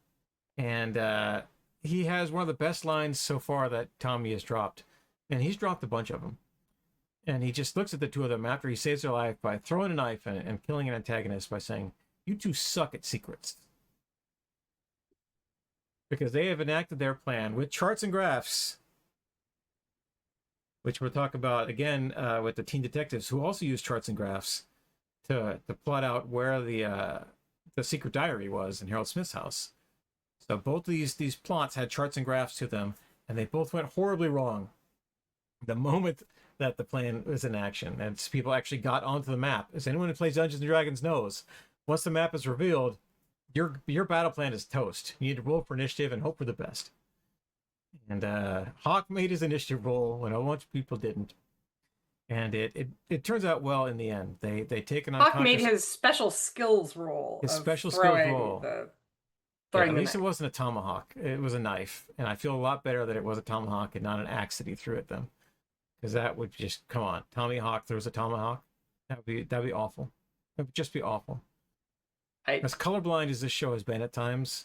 S1: And he has one of the best lines so far that Tommy has dropped. And he's dropped a bunch of them. And he just looks at the two of them after he saves their life by throwing a knife and killing an antagonist by saying, "You two suck at secrets." Because they have enacted their plan with charts and graphs, which we'll talk about again with the teen detectives, who also use charts and graphs to plot out where the secret diary was in Harold Smith's house. So both these plots had charts and graphs to them, and they both went horribly wrong the moment that the plan was in action, and people actually got onto the map. As anyone who plays Dungeons and Dragons knows, once the map is revealed, your battle plan is toast. You need to roll for initiative and hope for the best. And Hawk made his initiative roll when a bunch of people didn't, and it turns out well in the end. They take an
S2: Hawk made his special skills roll.
S1: His special skills roll.
S2: Yeah,
S1: at least it wasn't a tomahawk. It was a knife, and I feel a lot better that it was a tomahawk and not an axe that he threw at them. Because that would just, come on, Tommy Hawk throws a tomahawk. That'd be awful. It would just be awful. As colorblind as this show has been at times,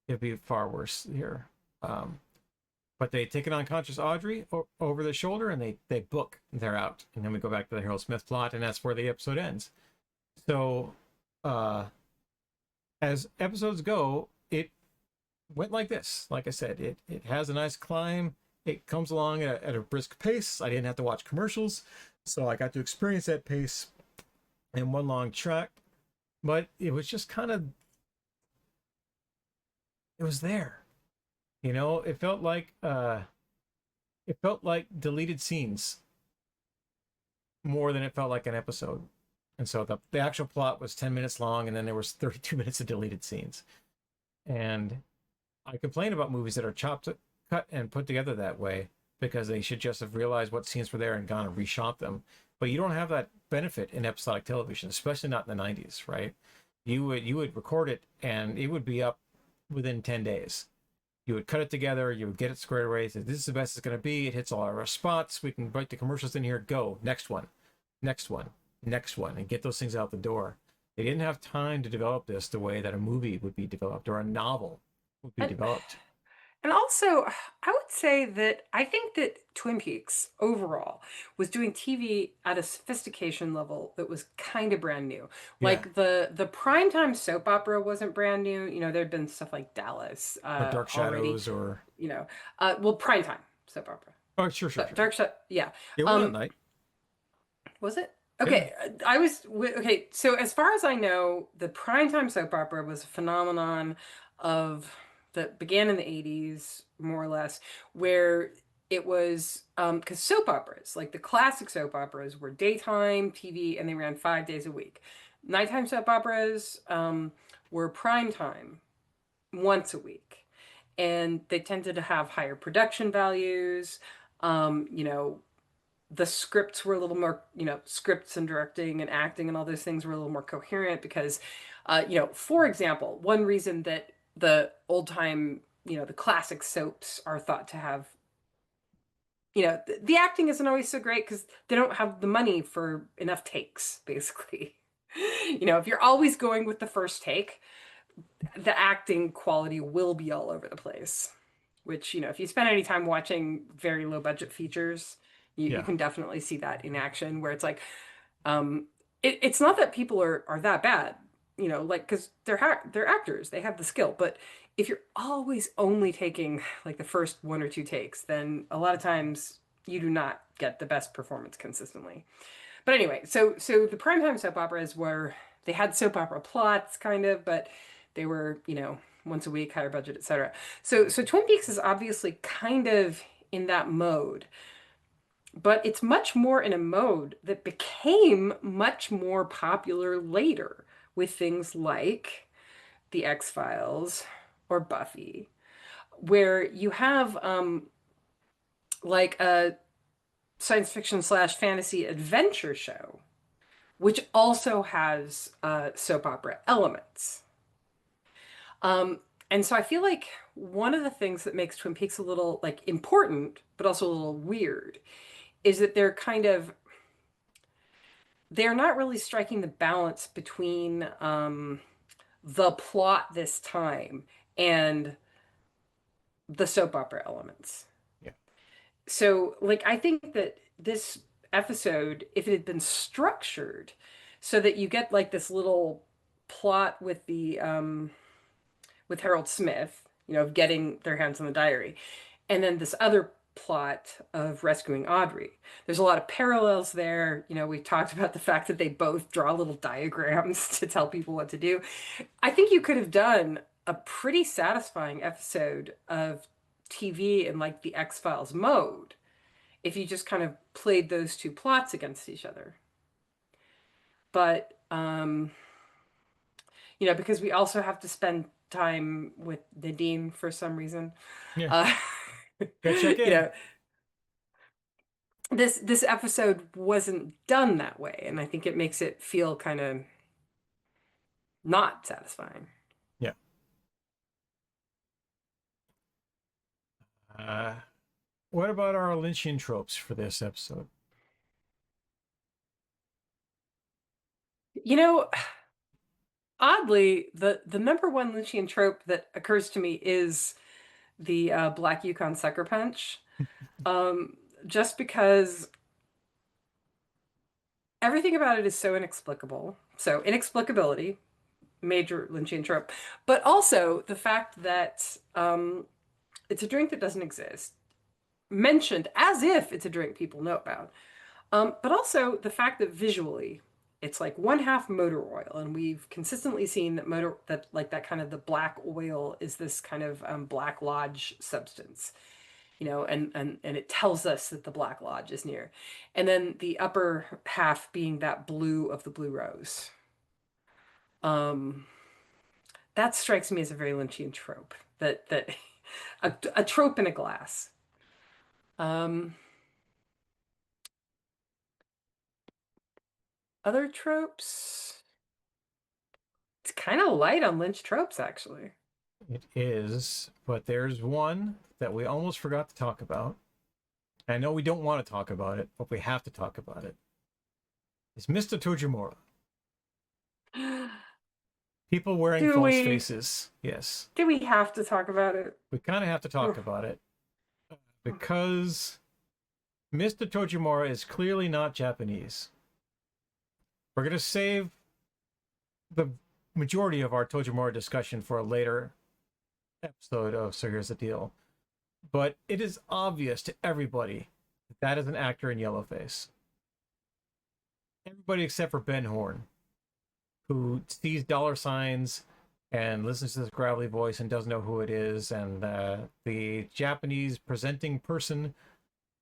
S1: it'd be far worse here. But they take an unconscious Audrey over their shoulder, and they book. They're out. And then we go back to the Harold Smith plot, and that's where the episode ends. So, as episodes go, it went like this. Like I said, it has a nice climb. It comes along at a brisk pace. I didn't have to watch commercials, so I got to experience that pace in one long track. But it was just kind of, it was there. You know, it felt like deleted scenes more than it felt like an episode. And so the actual plot was 10 minutes long, and then there was 32 minutes of deleted scenes. And I complain about movies that are chopped, cut, and put together that way. because they should just have realized what scenes were there and gone and reshot them. But you don't have that benefit in episodic television, especially not in the 90s, right? You would record it and it would be up within 10 days. You would cut it together, you would get it squared away, say, this is the best it's going to be, it hits all our spots, we can write the commercials in here, go, next one, next one, next one, and get those things out the door. They didn't have time to develop this the way that a movie would be developed or a novel would be developed.
S2: And also, I would say that I think that Twin Peaks overall was doing TV at a sophistication level that was kind of brand new.
S1: Yeah.
S2: Like the primetime soap opera wasn't brand new. You know, there'd been stuff like Dallas,
S1: Or Dark Shadows
S2: already,
S1: or...
S2: you know, well, primetime soap opera.
S1: Oh, sure.
S2: But Dark Shadow, yeah.
S1: It was at night.
S2: Was it? Okay, okay. So as far as I know, the primetime soap opera was a phenomenon of that began in the 80s, more or less, where it was because soap operas, like the classic soap operas, were daytime TV and they ran 5 days a week. Nighttime soap operas were primetime once a week, and they tended to have higher production values. You know, the scripts were a little more, you know, scripts and directing and acting and all those things were a little more coherent because, you know, for example, one reason that the old time, you know, the classic soaps are thought to have, you know, the acting isn't always so great because they don't have the money for enough takes, basically. You know, if you're always going with the first take, the acting quality will be all over the place. Which, you know, if you spend any time watching very low budget features, you can definitely see that in action where it's like, it's not that people are that bad, you know, like, because they're actors, they have the skill. But if you're always only taking like the first one or two takes, then a lot of times you do not get the best performance consistently. But anyway, so the primetime soap operas were, they had soap opera plots kind of, but they were, you know, once a week, higher budget, etc. So Twin Peaks is obviously kind of in that mode, but it's much more in a mode that became much more popular later with things like The X-Files or Buffy, where you have like a science fiction / fantasy adventure show, which also has soap opera elements. And so I feel like one of the things that makes Twin Peaks a little like important, but also a little weird, is that they're not really striking the balance between the plot this time and the soap opera elements.
S1: Yeah.
S2: So like, I think that this episode, if it had been structured so that you get like this little plot with the with Harold Smith, you know, of getting their hands on the diary, and then this other plot of rescuing Audrey. There's a lot of parallels there. You know, we talked about the fact that they both draw little diagrams to tell people what to do. I think you could have done a pretty satisfying episode of TV in like the X-Files mode if you just kind of played those two plots against each other. But, you know, because we also have to spend time with Nadine for some reason.
S1: Yeah. Go check in.
S2: You know, this episode wasn't done that way, and I think it makes it feel kind of not satisfying.
S1: Yeah. What about our Lynchian tropes for this episode?
S2: You know, oddly, the number one Lynchian trope that occurs to me is the Black Yukon Sucker Punch. Just because everything about it is so inexplicable. So inexplicability, major Lynchian trope, but also the fact that it's a drink that doesn't exist, mentioned as if it's a drink people know about. But also the fact that visually it's like 1/2 motor oil, and we've consistently seen that like that kind of the black oil is this kind of Black Lodge substance, you know, and it tells us that the Black Lodge is near. And then the upper half being that blue of the blue rose. That strikes me as a very Lynchian trope, that a trope in a glass. Um, other tropes. It's kind of light on Lynch tropes, actually.
S1: It is, but there's one that we almost forgot to talk about. I know we don't want to talk about it, but we have to talk about it. It's Mr. Tojimura. People wearing
S2: Do
S1: false
S2: we?
S1: faces. Yes.
S2: Do we have to talk about it?
S1: We kind of have to talk about it because Mr. Tojimura is clearly not Japanese. We're going to save the majority of our Tojimura discussion for a later episode of So Here's the Deal. But it is obvious to everybody that that is an actor in yellowface. Everybody except for Ben Horn, who sees dollar signs and listens to this gravelly voice and doesn't know who it is, and the Japanese presenting person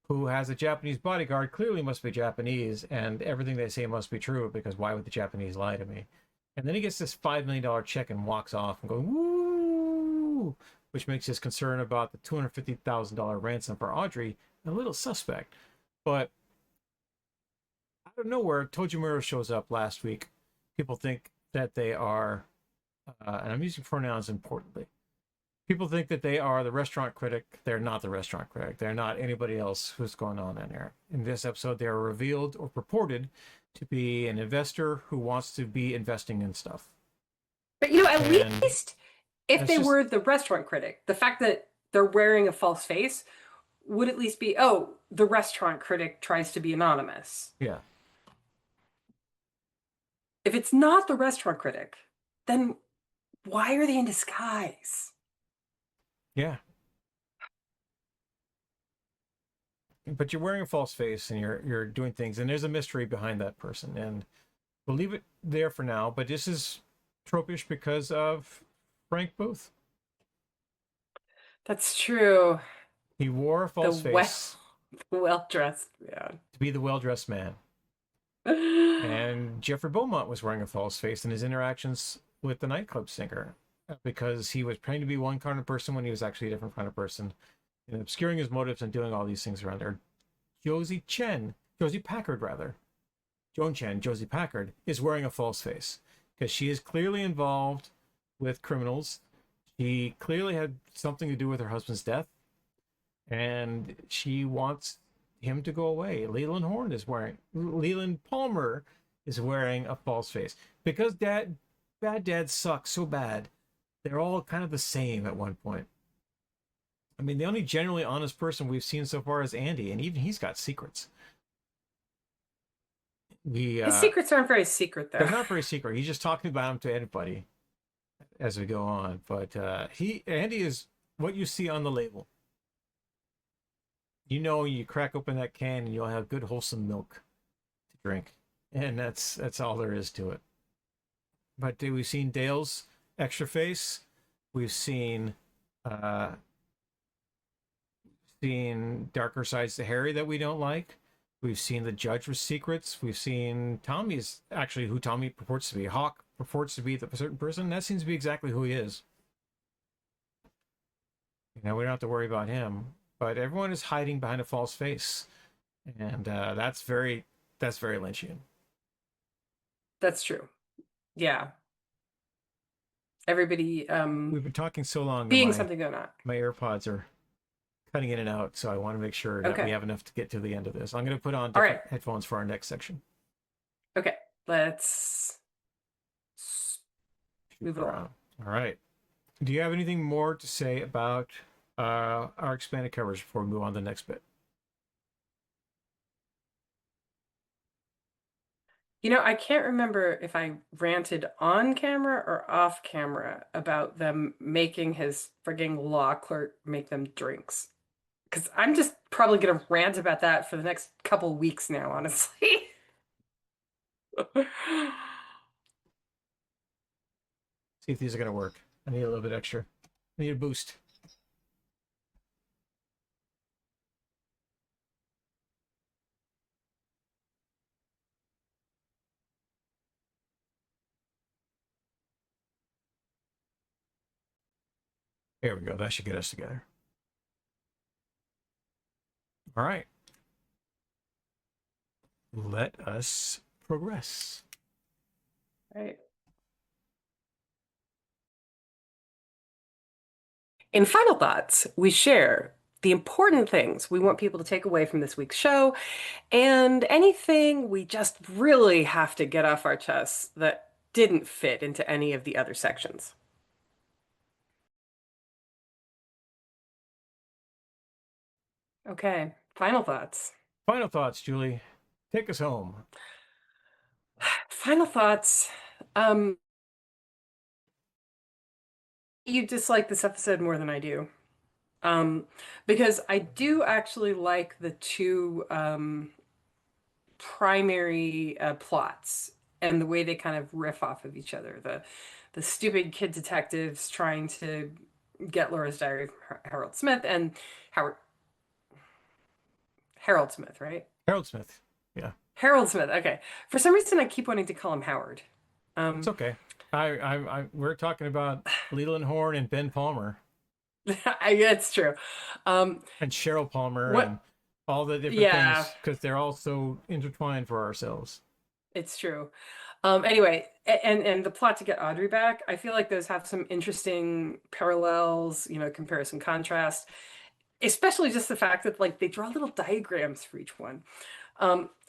S1: who has a Japanese bodyguard clearly must be Japanese, and everything they say must be true, because why would the Japanese lie to me? And then he gets this $5 million check and walks off and goes, woo, which makes his concern about the $250,000 ransom for Audrey a little suspect. But out of nowhere, Tojimura shows up last week. People think that they are, and I'm using pronouns importantly, people think that they are the restaurant critic. They're not the restaurant critic. They're not anybody else who's going on in there. In this episode, they are revealed or purported to be an investor who wants to be investing in stuff.
S2: But at
S1: And
S2: least if they were the restaurant critic, the fact that they're wearing a false face would at least be, oh, the restaurant critic tries to be anonymous.
S1: Yeah.
S2: If it's not the restaurant critic, then why are they in disguise?
S1: Yeah. But you're wearing a false face and you're doing things, and there's a mystery behind that person, and we'll leave it there for now. But this is tropish because of Frank Booth.
S2: That's true.
S1: He wore a false face.
S2: Well-dressed man.
S1: To be the well-dressed man. And Jeffrey Beaumont was wearing a false face in his interactions with the nightclub singer, because he was trying to be one kind of person when he was actually a different kind of person, and obscuring his motives and doing all these things around there. Josie Packard, is wearing a false face because she is clearly involved with criminals. She clearly had something to do with her husband's death, and she wants him to go away. Leland Palmer is wearing a false face because bad dads suck so bad. They're all kind of the same at one point. I mean, the only generally honest person we've seen so far is Andy, and even he's got secrets.
S2: His secrets aren't very secret, though.
S1: They're not very secret. He's just talking about them to anybody as we go on. But Andy is what you see on the label. You crack open that can and you'll have good wholesome milk to drink, and that's all there is to it. But we've seen Dale's extra face. We've seen darker sides to Harry that we don't like. We've seen the judge with secrets. We've seen Tommy's actually who Tommy purports to be. Hawk purports to be the certain person. That seems to be exactly who he is. We don't have to worry about him. But everyone is hiding behind a false face, and that's very Lynchian.
S2: That's true. Yeah. Everybody.
S1: We've been talking so long.
S2: Being something or not.
S1: My AirPods are cutting in and out, so I want to make sure that we have enough to get to the end of this. I'm going to put on different headphones for our next section.
S2: Okay, let's move it along.
S1: All right. Do you have anything more to say about our expanded coverage before we move on to the next bit?
S2: I can't remember if I ranted on camera or off camera about them making his frigging law clerk make them drinks. Because I'm just probably going to rant about that for the next couple weeks now, honestly.
S1: See if these are going to work. I need a little bit extra. I need a boost. There we go. That should get us together. All right. Let us progress.
S2: Right. In final thoughts, we share the important things we want people to take away from this week's show and anything we just really have to get off our chests that didn't fit into any of the other sections. Okay, final thoughts.
S1: Final thoughts, Julie. Take us home.
S2: Final thoughts. You dislike this episode more than I do. Because I do actually like the two primary plots and the way they kind of riff off of each other. The stupid kid detectives trying to get Laura's diary from Harold Smith and Harold Smith, right?
S1: Harold Smith. Yeah.
S2: Harold Smith. Okay. For some reason, I keep wanting to call him Howard.
S1: It's okay. We're talking about Leland Horne and Ben Palmer.
S2: It's true.
S1: And Cheryl Palmer and all the different things, because they're all so intertwined for ourselves.
S2: It's true. Anyway, and the plot to get Audrey back, I feel like those have some interesting parallels, comparison contrast, especially just the fact that like they draw little diagrams for each one.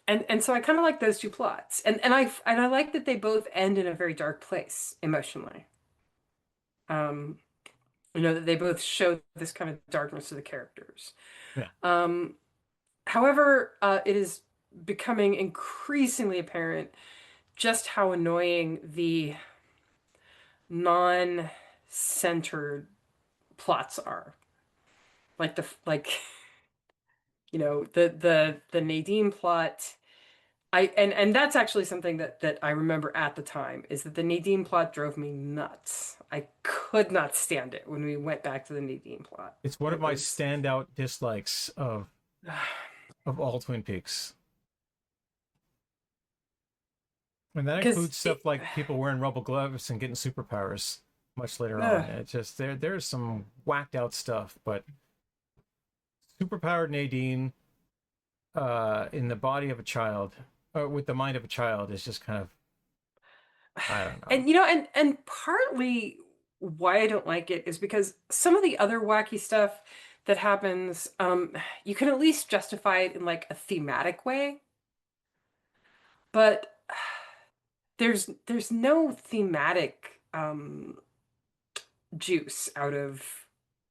S2: And so I kind of like those two plots. And I like that they both end in a very dark place emotionally. That they both show this kind of darkness to the characters.
S1: Yeah.
S2: However, it is becoming increasingly apparent just how annoying the non-centered plots are. The Nadine plot. And that's actually something that I remember at the time, is that the Nadine plot drove me nuts. I could not stand it when we went back to the Nadine plot.
S1: It's one of my standout dislikes of all Twin Peaks. And that includes stuff like people wearing rubber gloves and getting superpowers much later on. It's just there's some whacked out stuff, but superpowered Nadine in the body of a child, or with the mind of a child, is just kind of, I don't know.
S2: And partly why I don't like it is because some of the other wacky stuff that happens, you can at least justify it in like a thematic way, but there's no thematic juice out of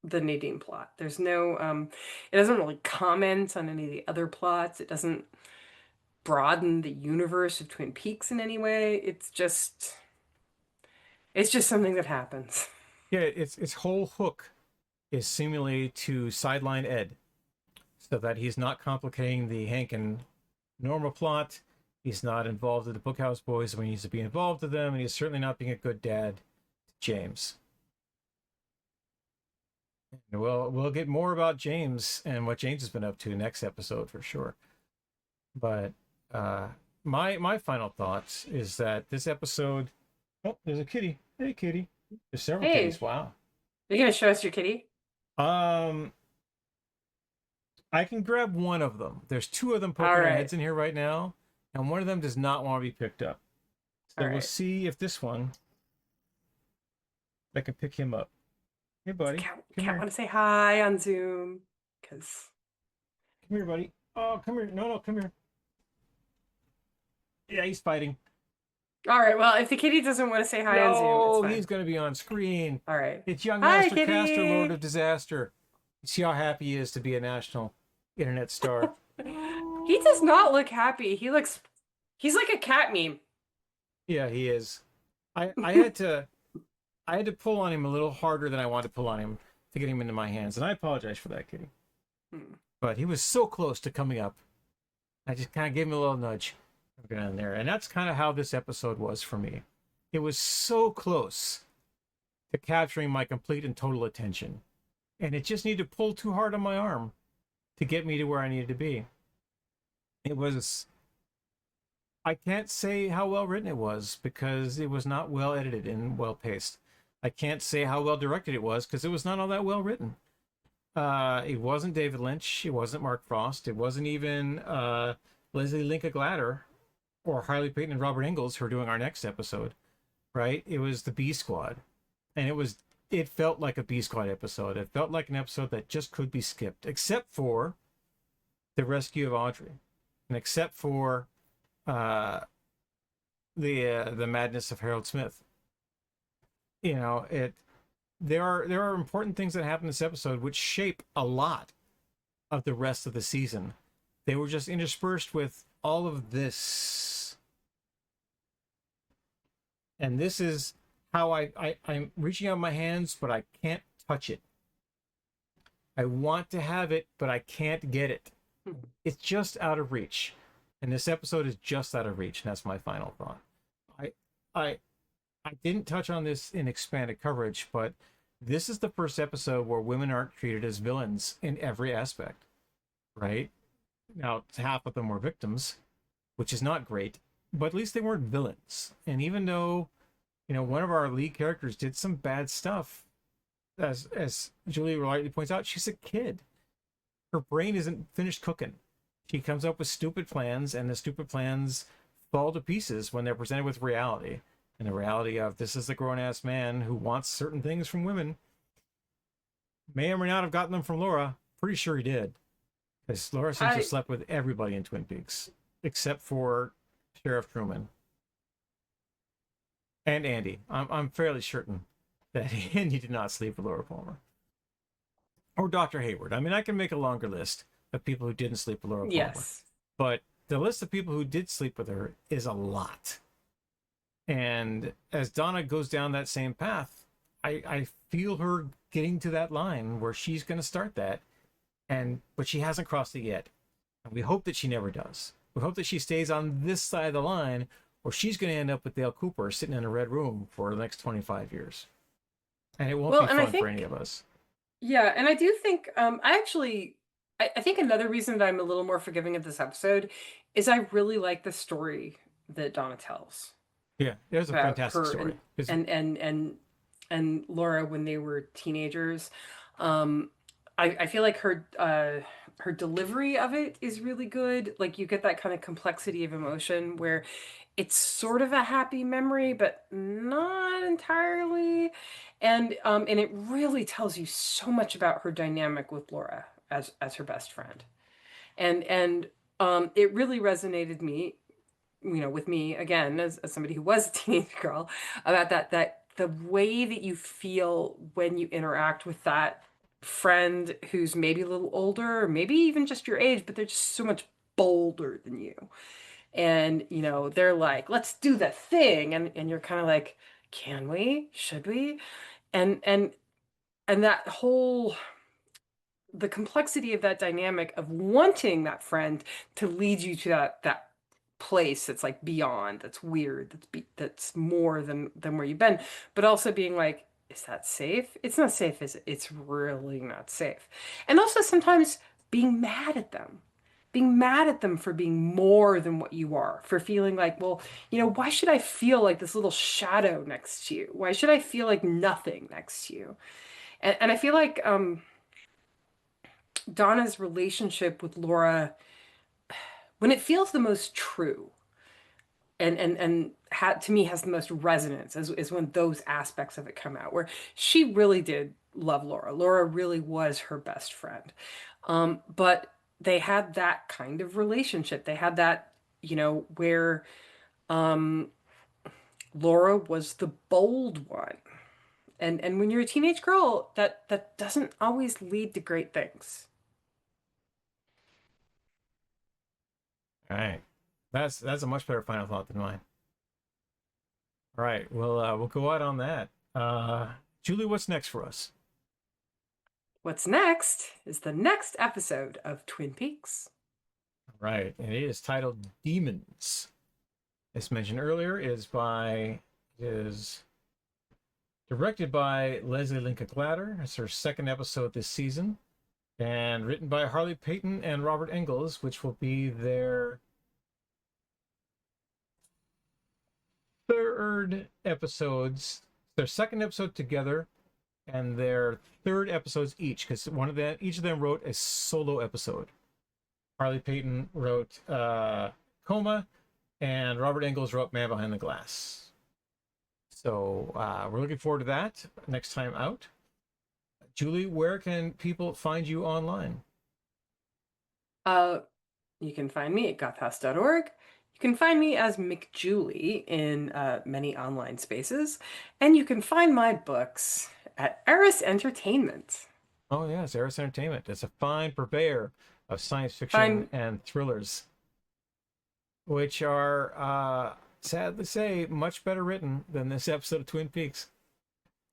S2: the Nadine plot. There's no it doesn't really comment on any of the other plots. It doesn't broaden the universe of Twin Peaks in any way. It's just something that happens.
S1: Yeah, its whole hook is seemingly to sideline Ed, so that he's not complicating the Hank and Norma plot. He's not involved with the Bookhouse Boys when he needs to be involved with them, and he's certainly not being a good dad to James. We'll get more about James and what James has been up to next episode for sure. But my final thoughts is that this episode... Oh, there's a kitty. Hey, kitty. There's several kitties. Wow.
S2: Are you going to show us your kitty?
S1: I can grab one of them. There's two of them poking their heads in here right now, and one of them does not want to be picked up. So we'll see if this one... I can pick him up. Hey, buddy.
S2: Cat want to say hi on Zoom, because...
S1: Come here, buddy. Oh, come here. No, come here. Yeah, he's fighting.
S2: All right, well, if the kitty doesn't want to say hi on Zoom, it's fine.
S1: He's going to be on screen.
S2: All right.
S1: It's young Master Caster, Lord of Disaster. You see how happy he is to be a national internet star.
S2: He does not look happy. He's like a cat meme.
S1: Yeah, he is. I had to pull on him a little harder than I wanted to pull on him to get him into my hands, and I apologize for that, kitty. But he was so close to coming up. I just kind of gave him a little nudge. In there, and that's kind of how this episode was for me. It was so close to capturing my complete and total attention, and it just needed to pull too hard on my arm to get me to where I needed to be. It was... I can't say how well written it was, because it was not well edited and well paced. I can't say how well directed it was, because it was not all that well written. It wasn't David Lynch. It wasn't Mark Frost. It wasn't even Leslie Linka Glatter or Harley Payton and Robert Ingalls who are doing our next episode, right? It was the B Squad, and it felt like a B Squad episode. It felt like an episode that just could be skipped, except for the rescue of Audrey, and except for the madness of Harold Smith. You know, there are important things that happen in this episode which shape a lot of the rest of the season. They were just interspersed with all of this. And this is how I'm reaching out my hands, but I can't touch it. I want to have it, but I can't get it. It's just out of reach. And this episode is just out of reach, and that's my final thought. I didn't touch on this in expanded coverage, but this is the first episode where women aren't treated as villains in every aspect, right? Now, half of them were victims, which is not great, but at least they weren't villains. And even though, you know, one of our lead characters did some bad stuff, as Julie rightly points out, she's a kid. Her brain isn't finished cooking. She comes up with stupid plans, and the stupid plans fall to pieces when they're presented with reality. And the reality of this is a grown-ass man who wants certain things from women. May or may not have gotten them from Laura. Pretty sure he did. Because Laura seems to have slept with everybody in Twin Peaks, except for Sheriff Truman. And Andy. I'm fairly certain that Andy did not sleep with Laura Palmer. Or Dr. Hayward. I mean, I can make a longer list of people who didn't sleep with Laura Palmer.
S2: Yes.
S1: But the list of people who did sleep with her is a lot. And as Donna goes down that same path, I feel her getting to that line where she's going to start that, but she hasn't crossed it yet. And we hope that she never does. We hope that she stays on this side of the line, or she's going to end up with Dale Cooper sitting in a red room for the next 25 years. And it won't be fun for any of us.
S2: Yeah, and I do think, I think another reason that I'm a little more forgiving of this episode is I really like the story that Donna tells.
S1: Yeah, it was a fantastic story.
S2: And Laura when they were teenagers. I feel like her delivery of it is really good. Like you get that kind of complexity of emotion where it's sort of a happy memory, but not entirely. And it really tells you so much about her dynamic with Laura as her best friend. And it really resonated with me again as somebody who was a teenage girl about that the way that you feel when you interact with that friend who's maybe a little older or maybe even just your age, but they're just so much bolder than you. And, you know, they're like, let's do the thing. And you're kind of like, can we? Should we? And that whole, the complexity of that dynamic of wanting that friend to lead you to that place that's like beyond, that's weird, that's more than where you've been, but also being like, is that safe? It's not safe, is it? It's really not safe. And also sometimes being mad at them for being more than what you are, for feeling like, well, you know, why should I feel like this little shadow next to you? Why should I feel like nothing next to you? And I feel like Donna's relationship with Laura, when it feels the most true to me has the most resonance is when those aspects of it come out, where she really did love Laura. Laura really was her best friend. But they had that kind of relationship. They had that, you know, where Laura was the bold one. And when you're a teenage girl, that doesn't always lead to great things.
S1: All right. That's a much better final thought than mine. All right, we'll go out on that. Julie, what's next for us?
S2: What's next is the next episode of Twin Peaks.
S1: All right, and it is titled Demons. As mentioned earlier, is directed by Leslie Linka Glatter. It's her second episode this season, and written by Harley Payton and Robert Ingalls, which will be their third episodes, their second episode together, and they're 3rd episodes each, because each of them wrote a solo episode. Harley Payton wrote Coma, and Robert Engels wrote Man Behind the Glass. So we're looking forward to that next time out. Julie, where can people find you online?
S2: You can find me at gothhouse.org. You can find me as McJulie in many online spaces. And you can find my books at Eris Entertainment.
S1: Oh, yes, Eris Entertainment. It's a fine purveyor of science fiction and thrillers, which are, sad to say, much better written than this episode of Twin Peaks.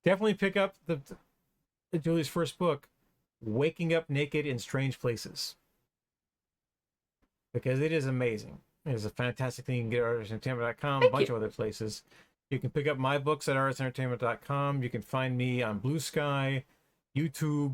S1: Definitely pick up Julie's first book, Waking Up Naked in Strange Places, because it is amazing. It is a fantastic thing. You can get at artistentertainment.com, a bunch of other places. You can pick up my books at artistentertainment.com. You can find me on Blue Sky, YouTube,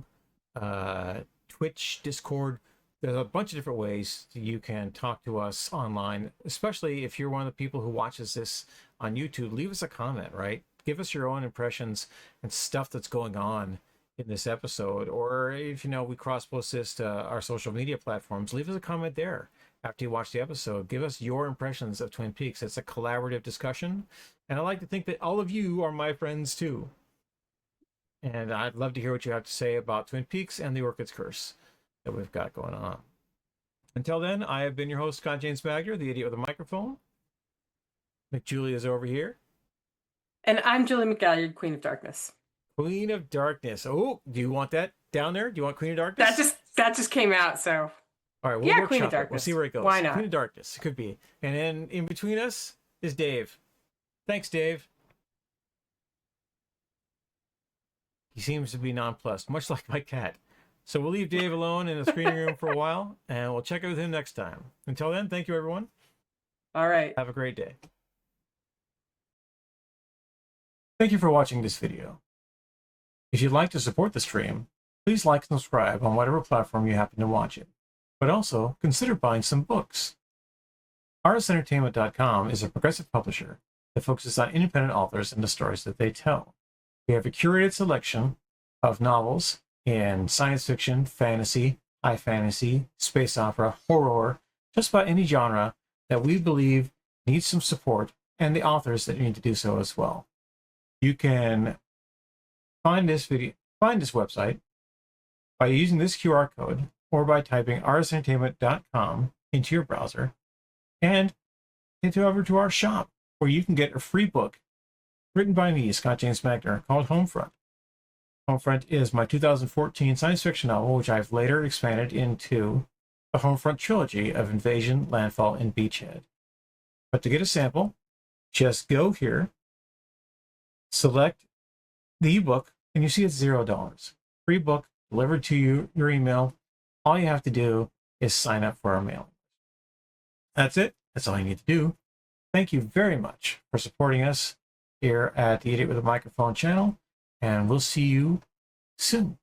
S1: Twitch, Discord. There's a bunch of different ways you can talk to us online, especially if you're one of the people who watches this on YouTube. Leave us a comment, right? Give us your own impressions and stuff that's going on in this episode. Or if we cross-post this to our social media platforms, leave us a comment there after you watch the episode. Give us your impressions of Twin Peaks. It's a collaborative discussion, and I like to think that all of you are my friends too. And I'd love to hear what you have to say about Twin Peaks and the Orchid's Curse that we've got going on. Until then, I have been your host, Scott James Magner, the idiot with a microphone. McJulie is over here.
S2: And I'm Julie McGalliard, Queen of Darkness.
S1: Queen of Darkness. Oh, do you want that down there? Do you want Queen of Darkness?
S2: That just came out, so.
S1: All right, we'll
S2: yeah, Queen of
S1: workshop it.
S2: Darkness.
S1: We'll see where it goes.
S2: Why not?
S1: Queen of Darkness. It could be. And then in between us is Dave. Thanks, Dave. He seems to be nonplussed, much like my cat. So we'll leave Dave alone in the screening room for a while, and we'll check in with him next time. Until then, thank you, everyone.
S2: All right.
S1: Have a great day. Thank you for watching this video. If you'd like to support the stream, please like and subscribe on whatever platform you happen to watch it. But also, consider buying some books. ArtistEntertainment.com is a progressive publisher that focuses on independent authors and the stories that they tell. We have a curated selection of novels in science fiction, fantasy, high fantasy, space opera, horror, just about any genre that we believe needs some support, and the authors that need to do so as well. You can find this website by using this QR code or by typing artistentertainment.com into your browser and head over to our shop where you can get a free book written by me, Scott James Magner, called Homefront. Homefront is my 2014 science fiction novel, which I've later expanded into the Homefront trilogy of Invasion, Landfall, and Beachhead. But to get a sample, just go here, select the ebook, and you see it's $0. Free book delivered to you, your email. All you have to do is sign up for our mailing. That's it. That's all you need to do. Thank you very much for supporting us here at the Idiot with a Microphone channel, and we'll see you soon.